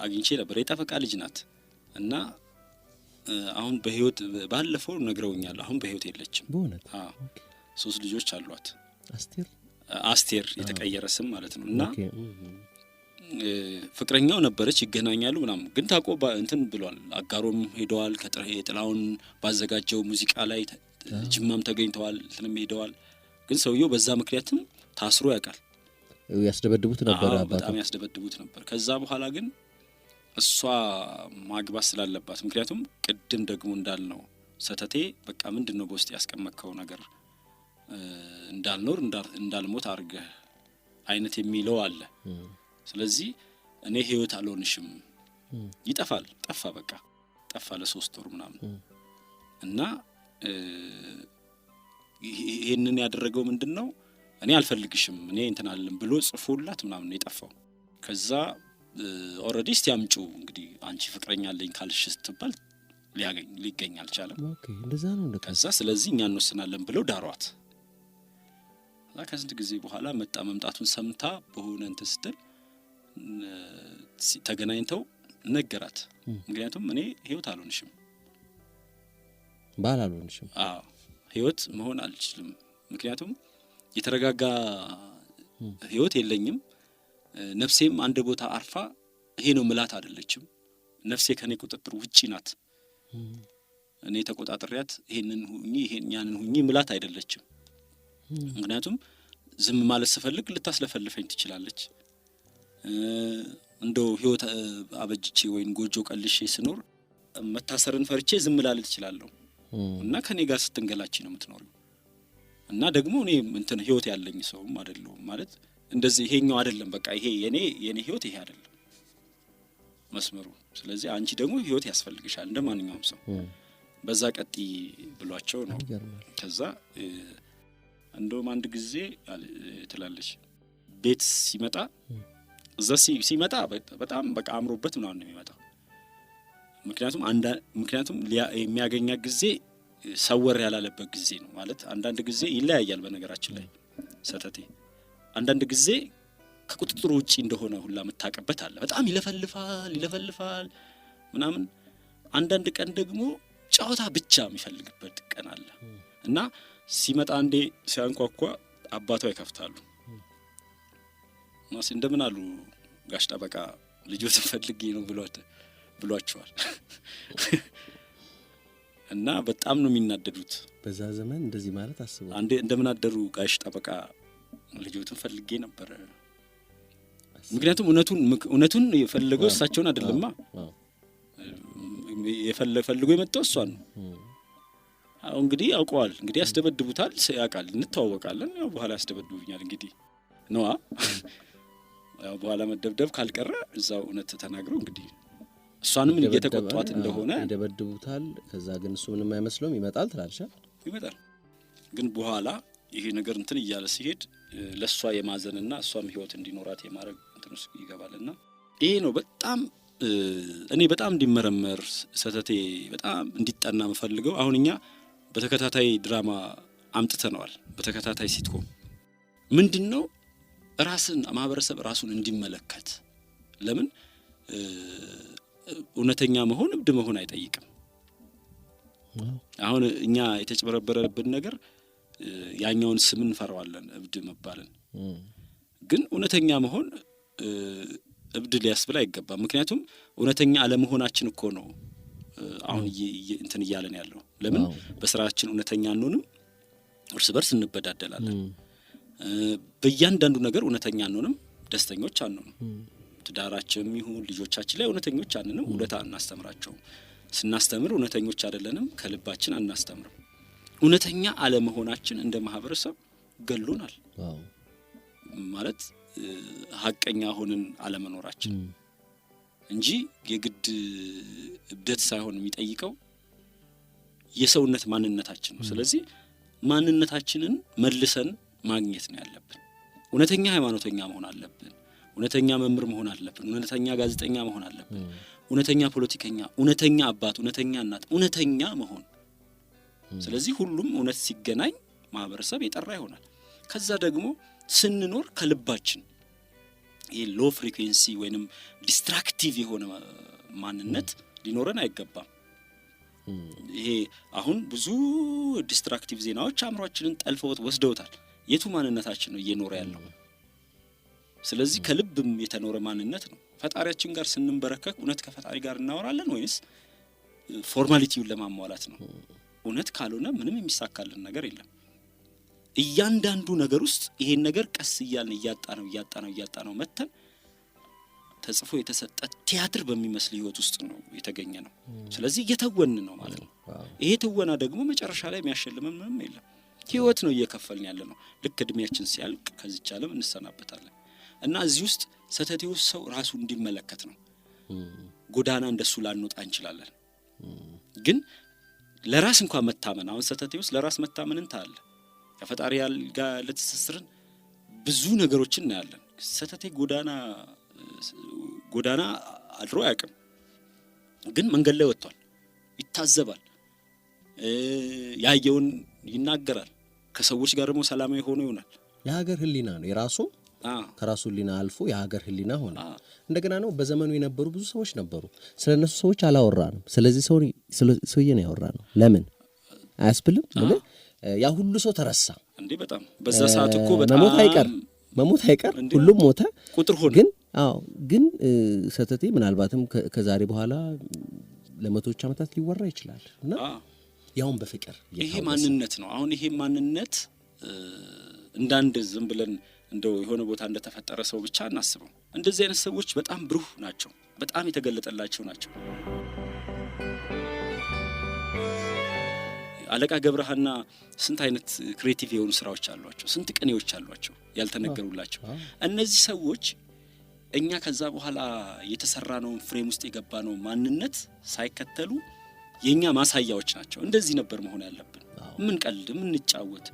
አግኝቼ ነበር። የጠፈቃ ልጅ ናት እና አሁን በህይወት ባለፈው ነግረውኛል። አሁን በህይወት የለችም። በእውነት 3 ልጆች አሏት። አስቴር የተቀየረ ስም ማለት ነው። እና ፍቅረኛው ነበረች፣ ይገናኛሉ ምናምን። ግን ታቆ እንትን ብሏል። አጋሮም ሄደዋል። ከጥላውን ባዘጋጀው ሙዚቃ ላይ ጅማም ተገኝተዋል፣ እንትንም ሄደዋል። ግን ሰውየው በዛ ምክንያትም ታስሮ ያውቃል። ያስደበድቡት ነበር፣ በጣም ያስደበድቡት ነበር። ከዛ በኋላ ግን እሷ ማግባት ስላለባት ምክንያቱም ቅድም ደግሞ እንዳልነው ሰተቴ በቃ ምንድነው በውስጥ ያስቀመከው ነገር እንዳልኖር እንዳልሞት አድርገህ አይነት የሚለው አለ። ስለዚህ እኔ ህይወት አልሆንሽም፣ ይጠፋል። ጠፋ ለ3 ወር ምናምን። እና ይሄንን ያደረገው ምንድነው እኔ አልፈልግሽም እኔ እንትን አለም ብሎ ጽፎላት ምናምን ነው የጠፋው። ከዛ ኦሬዲ እስቲያምጩ እንግዲህ አንቺ ፍቅረኛ አለኝ ካልሽ ስትባል ሊገኝ አልቻለም። ኦኬ እንደዛ ነው እንደ ከዛ ስለዚህ እኛ እንወስናለን ብለው ዳሯት። ከስንት ጊዜ በኋላ መምጣቱን ሰምታ በሆነ እንትን ስትል ተገናኝተው ነገራት። ምክንያቱም እኔ ህይወት አልሆንሽም ባል አልሆንሽም ህይወት መሆን አልችልም፣ ምክንያቱም የተረጋጋ ህይወት የለኝም፣ ነፍሴም አንድ ቦታ አርፋ ይሄ ነው ምላት አይደለችም፣ ነፍሴ ከኔ ቁጥጥር ውጪ ናት፣ እኔ ተቆጣጣሪያት ይሄን ያንን ሁኚ ምላት አይደለችም። ምክንያቱም ዝም ማለት ስፈልግ ልታስለፈልፈኝ ትችላለች፣ እንደው ህይወት አበጅቼ ወይን ጎጆ ቀልሼ ስኖር መታሰርን ፈርቼ ዝም ላልል እችላለሁ እና ከኔ ጋር ስትንገላች ነው የምትኖሪው እና ደግሞ እኔ እንትን ህይወት ያለኝ ሰውም አይደለም ማለት እንደዚህ ይሄኛው አይደለም፣ በቃ ይሄ የኔ ህይወት ይሄ አይደለም መስመሩ። ስለዚህ አንቺ ደግሞ ህይወት ያስፈልግሻል እንደማንኛውም ሰው በዛ ቀጥ ብሏቸው ነው። ከዛ እንደውም አንድ ጊዜ ትላለች ቤት ሲመጣ እዛ ሲመጣ በጣም በቃ አምሮበት ምናምን ነው የሚመጣው። ምክንያቱም የሚያገኛ ጊዜ ሰወር ያላለበት ጊዜ ነው ማለት አንዳንድ ጊዜ ይለያያል። በነገራችን ላይ ሰተቴ አንዳንድ ጊዜ ከቁጥጥሩ ውጪ እንደሆነ ሁላ መታቀበት አለ። በጣም ይለፈልፋል ምናምን። አንዳንድ ቀን ደግሞ ጫወታ ብቻ የሚፈልግበት ቀን አለ እና ሲመጣ አንዴ ሲያንኳኳ አባቷ ይከፍታሉ። ማስ እንደምን አሉ ጋሽ ጠበቃ ልጆት ፈልጌ ነው ብሏቸዋል እና በጣም ነው የሚናደዱት። በዛ ዘመን እንደዚህ ማለት አስበው አንዴ እንደምን አደሩ ጋሽ ጠበቃ ልጆትን ፈልጌ ነበር። ምክንያቱም እውነቱን የፈለገው እሳቸውን አይደለማ የፈልገው የመጣው እሷን ነው። አሁን እንግዲህ ያውቀዋል፣ እንግዲህ ያስደበድቡታል፣ ያውቃል፣ እንተዋወቃለን፣ ያው በኋላ ያስደበድቡኛል እንግዲህ ነዋ። ያው በኋላ መደብደብ ካልቀረ እዛው እውነት ተናግረው እንግዲህ እሷንም እየተቆጣጣት እንደሆነ ይደበድቡታል። ከዛ ግን እሱ ምንም አይመስለውም ይመጣል ይመጣል። ግን በኋላ ይሄ ነገር እንትን እያለ ሲሄድ ለሷ የማዘንና እሷም ህይወት እንዲኖራት የማረግ እንትን ውስጥ ይገባልና ይሄ ነው በጣም እኔ በጣም እንዲመረመር ሰተቴ በጣም እንዲጠና መፈልገው። አሁን እኛ በተከታታይ ድራማ አምጥተናል፣ በተከታታይ ሲትኮም ምንድነው ማህበረሰብ ራሱን እንዲመለከት። ለምን እውነተኛ መሆን እብድ መሆን አይጠይቅም። አሁን እኛ የተጨበረበረብን ነገር ያኛውን ስምን ፈራዋለን እብድ መባልን። ግን እውነተኛ መሆን እብድ ሊያስብል አይገባም። ምክንያቱም እውነተኛ አለመሆናችን እኮ ነው አሁን እንትን እያለን ያለው። ለምን በስራችን እውነተኛ አንሆንም፣ እርስ በርስ እንበዳደላለን። በእያንዳንዱ ነገር እውነተኛ አንሆንም፣ ደስተኞች አንሆንም። ትዳራችንም ይሁን ልጆቻችን ላይ እውነተኞች አንንም፣ ውለታ አናስተምራቸውም። ስናስተምር እውነተኞች አይደለንም፣ ከልባችን አናስተምርም። እውነተኛ አለመሆናችን እንደ ማህበረሰብ ገሎናል ማለት ሐቀኛ ሆነን አለመኖራችን እንጂ የግድ እብደት ሳይሆን የሚጠይቀው የሰውነት ማንነታችን ነው። ስለዚህ ማንነታችንን መልሰን ማግኘት ነው ያለብን። እውነተኛ ሃይማኖተኛ መሆን አለብን፣ እውነተኛ መምህር መሆን አለብን፣ እውነተኛ ጋዜጠኛ መሆን አለብን፣ እውነተኛ ፖለቲከኛ፣ እውነተኛ አባት፣ እውነተኛ እናት፣ እውነተኛ መሆን። ስለዚህ ሁሉም እውነት ሲገናኝ ማህበረሰብ የጠራ ይሆናል። ከዛ ደግሞ ስንኖር ከልባችን ይሄ ሎ ፍሪኩዌንሲ ወይንም ዲስትራክቲቭ የሆነ ማንነት ሊኖረን አይገባም። ይሄ አሁን ብዙ ዲስትራክቲቭ ዜናዎች አእምሯችንን ጠልፈውት ወስደውታል። የቱ ማንነታችን ነው እየኖረ ያለው? ስለዚህ ከልብም የተኖረ ማንነት ነው። ፈጣሪያችን ጋር ስንንበረከክ እውነት ከፈጣሪ ጋር እናወራለን ወይስ ፎርማሊቲውን ለማሟላት ነው? እውነት ካልሆነ ምንም የሚሳካልን ነገር የለም። እያንዳንዱ ነገር ውስጥ ይሄን ነገር ቀስ እያልን እያጣነው መተን ተጽፎ የተሰጠ ቲያትር በሚመስል ህይወት ውስጥ ነው የተገኘ ነው። ስለዚህ እየተወን ነው ማለት ነው። ይሄ ትወና ደግሞ መጨረሻ ላይ የሚያሸልመን ምንም የለም። ህይወት ነው እየከፈልን ያለ ነው። ልክ እድሜያችን ሲያልቅ ከዚች ዓለም እንሰናበታለን እና እዚህ ውስጥ ሰተቴው ሰው ራሱ እንዲመለከት ነው። ጎዳና እንደሱ ላንወጣ እንችላለን። ግን ለራስ እንኳን መታመን አሁን ሰተቴው ለራስ መታመንን ታለ ከፈጣሪ ጋር ለተሰስርን ብዙ ነገሮችን እናያለን። ሰተቴ ጎዳና አድሮ አያውቅም፣ ግን መንገድ ላይ ወጥቷል፣ ይታዘባል፣ ያየውን ይናገራል፣ ከሰዎች ጋር ደግሞ ሰላማዊ ሆኖ ይሆናል። የሀገር ህሊና ነው የራሱ ከራሱ ህሊና አልፎ የሀገር ህሊና ሆነ። እንደገና ነው በዘመኑ የነበሩ ብዙ ሰዎች ነበሩ፣ ስለነሱ ሰዎች አላወራንም። ስለዚህ ሰውዬ ነው ያወራነው። ለምን አያስብልም? ያ ሁሉ ሰው ተረሳ እንዴ? በጣም በዛ ሰዓት እኮ በጣም መሞት አይቀር ሁሉም ሞተ፣ ቁጥር ሆነ። ግን ሰተቴ ምናልባትም ከዛሬ በኋላ ለመቶዎች ዓመታት ሊወራ ይችላል እና ያውን በፍቅር ይሄ ማንነት ነው። አሁን ይሄ ማንነት እንዳንድ ዝም ብለን እንደው የሆነ ቦታ እንደተፈጠረ ሰው ብቻ እናስበው። እንደዚህ አይነት ሰዎች በጣም ብሩህ ናቸው፣ በጣም የተገለጠላቸው ናቸው። አለቃ ገብረሃና ስንት አይነት ክሬቲቭ የሆኑ ስራዎች አሏቸው፣ ስንት ቅኔዎች አሏቸው ያልተነገሩላቸው። እነዚህ ሰዎች እኛ ከዛ በኋላ የተሰራነውን ፍሬም ውስጥ የገባነው ማንነት ሳይከተሉ የኛ ማሳያዎች ናቸው። እንደዚህ ነበር መሆን ያለብን። ምን ቀልድ ምን እንጫወት፣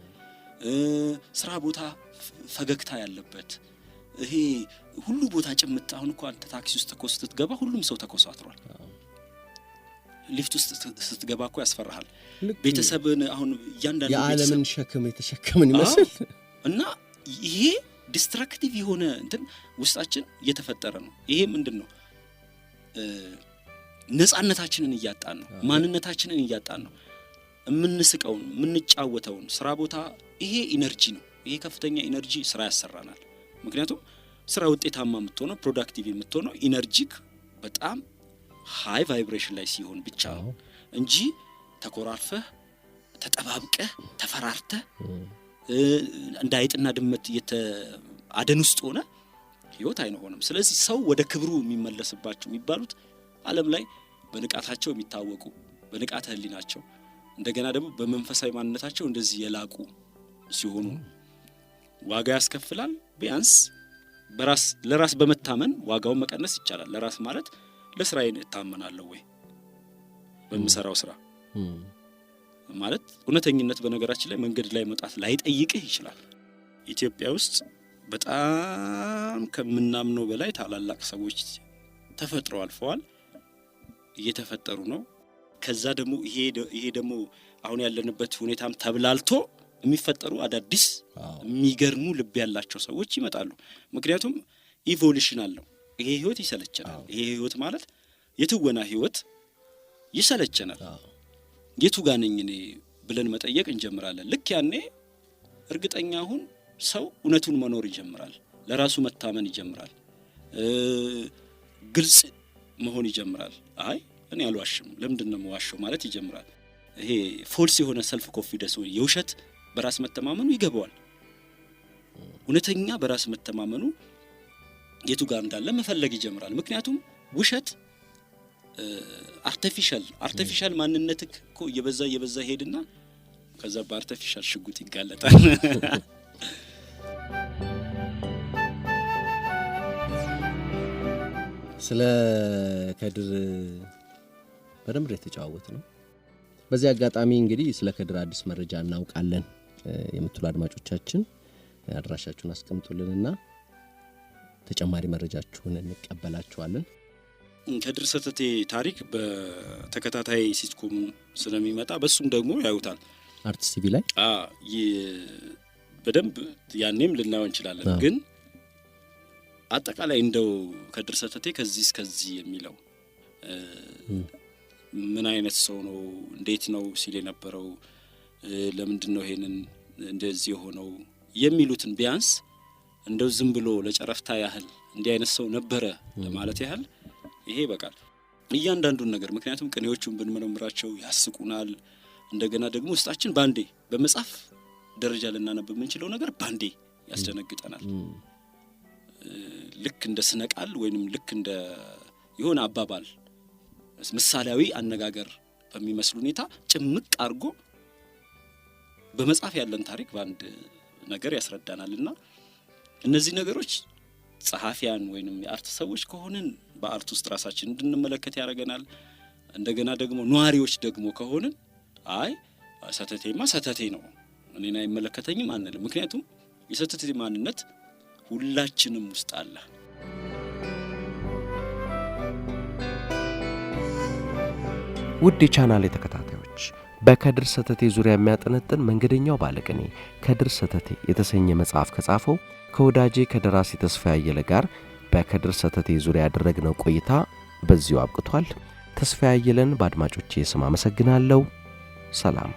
ስራ ቦታ ፈገግታ ያለበት፣ ይሄ ሁሉ ቦታ ጭምት። አሁን እንኳን ታክሲ ውስጥ እኮ ስትገባ ሁሉም ሰው ተኮሳትሯል። ሊፍት ውስጥ ስትገባ እኮ ያስፈራሃል። ቤተሰብን አሁን እያንዳንዱ የዓለምን ሸክም የተሸከምን ይመስል እና ይሄ ዲስትራክቲቭ የሆነ እንትን ውስጣችን እየተፈጠረ ነው። ይሄ ምንድነው? ነፃነታችንን እያጣን ነው፣ ማንነታችንን እያጣን ነው። የምንስቀውን የምንጫወተውን ስራ ቦታ ይሄ ኢነርጂ ነው። ይሄ ከፍተኛ ኢነርጂ ስራ ያሰራናል። ምክንያቱም ስራ ውጤታማ የምትሆነው ፕሮዳክቲቭ የምትሆነው ኢነርጂክ በጣም ሃይ ቫይብሬሽን ላይ ሲሆን ብቻ እንጂ ተኮራርፈህ ተጠባብቀህ ተፈራርተህ እንዳይጥና ድመት አደን ውስጥ ሆነ ህይወት አይሆንም። ስለዚህ ሰው ወደ ክብሩ የሚመለስባቸው የሚባሉት ዓለም ላይ በንቃታቸው የሚታወቁ በንቃተ ህሊናቸው እንደገና ደግሞ በመንፈሳዊ ማንነታቸው እንደዚህ የላቁ ሲሆኑ ዋጋ ያስከፍላል። ቢያንስ ለራስ በመታመን ዋጋውን መቀነስ ይቻላል። ለራስ ማለት ለስራዬ እታመናለሁ ወይ በምሰራው ስራ ማለት እውነተኝነት በነገራችን ላይ መንገድ ላይ መውጣት ላይ ጠይቅህ ይችላል። ኢትዮጵያ ውስጥ በጣም ከምናምነው በላይ ታላላቅ ሰዎች ተፈጥረው አልፈዋል፣ እየተፈጠሩ ነው። ከዛ ደግሞ ይሄ ደግሞ አሁን ያለንበት ሁኔታም ተብላልቶ የሚፈጠሩ አዳዲስ የሚገርሙ ልብ ያላቸው ሰዎች ይመጣሉ። ምክንያቱም ኢቮሉሽን አለው። ይሄ ህይወት ይሰለቸናል። ይሄ ህይወት ማለት የትወና ህይወት ይሰለቸናል። የቱ ጋር ነኝ እኔ ብለን መጠየቅ እንጀምራለን። ልክ ያኔ እርግጠኛ አሁን ሰው እውነቱን መኖር ይጀምራል፣ ለራሱ መታመን ይጀምራል፣ ግልጽ መሆን ይጀምራል። አይ እኔ አልዋሽም፣ ለምንድን ነው የምዋሸው ማለት ይጀምራል። ይሄ ፎልስ የሆነ ሰልፍ ኮንፊደንስ ወይ የውሸት በራስ መተማመኑ ይገባዋል። እውነተኛ በራስ መተማመኑ የቱ ጋር እንዳለ መፈለግ ይጀምራል። ምክንያቱም ውሸት አርቲፊሻል ማንነትክ እኮ እየበዛ ሄድና ከዛ በአርቲፊሻል ሽጉጥ ይጋለጣል። ስለ ከድር በደንብ የተጫወት ነው። በዚህ አጋጣሚ እንግዲህ ስለ ከድር አዲስ መረጃ እናውቃለን የምትሉ አድማጮቻችን አድራሻችሁን አስቀምጡልንና ተጨማሪ መረጃችሁን እንቀበላችኋለን። ከድር ሰተቴ ታሪክ በተከታታይ ሲትኮም ስለሚመጣ በሱም ደግሞ ያዩታል አርቲስት ቲቪ ላይ በደንብ ያኔም ልናየው እንችላለን። ግን አጠቃላይ እንደው ከድር ሰተቴ ከዚህ የሚለው ምን አይነት ሰው ነው፣ እንዴት ነው ሲል የነበረው፣ ለምንድን ነው ይሄንን እንደዚህ ሆነው የሚሉትን ቢያንስ እንደው ዝም ብሎ ለጨረፍታ ያህል እንዲህ አይነት ሰው ነበረ ለማለት ያህል ይሄ በቃል እያንዳንዱን ነገር ምክንያቱም ቅኔዎቹን ብንመረምራቸው ያስቁናል። እንደገና ደግሞ ውስጣችን ባንዴ በመጻፍ ደረጃ ልናነብ የምንችለው ነገር ባንዴ ያስደነግጠናል። ልክ እንደ ስነቃል ወይንም ልክ እንደ የሆነ አባባል ምሳሌያዊ አነጋገር በሚመስል ሁኔታ ጭምቅ አድርጎ በመጻፍ ያለን ታሪክ ባንድ ነገር ያስረዳናልና እነዚህ ነገሮች ጸሐፊያን ወይንም የአርት ሰዎች ከሆነን በአርት ውስጥ ራሳችን እንድንመለከት ያደርገናል። እንደገና ደግሞ ነዋሪዎች ደግሞ ከሆነን አይ ሰተቴማ ሰተቴ ነው እኔና አይመለከተኝም አንልም። ምክንያቱም የሰተቴ ማንነት ሁላችንም ውስጥ አለ። ውድ የቻናሌ ተከታታዮች በከድር ሰተቴ ዙሪያ የሚያጠነጥን መንገደኛው ባለቅኔ ከድር ሰተቴ የተሰኘ መጽሐፍ ከጻፈው ከወዳጄ ከደራሲ ተስፋዬ አየለ ጋር በከድር ሰተቴ ዙሪያ ያደረግነው ቆይታ በዚሁ አብቅቷል። ተስፋዬ አየለን በአድማጮቼ ስም አመሰግናለሁ። ሰላም።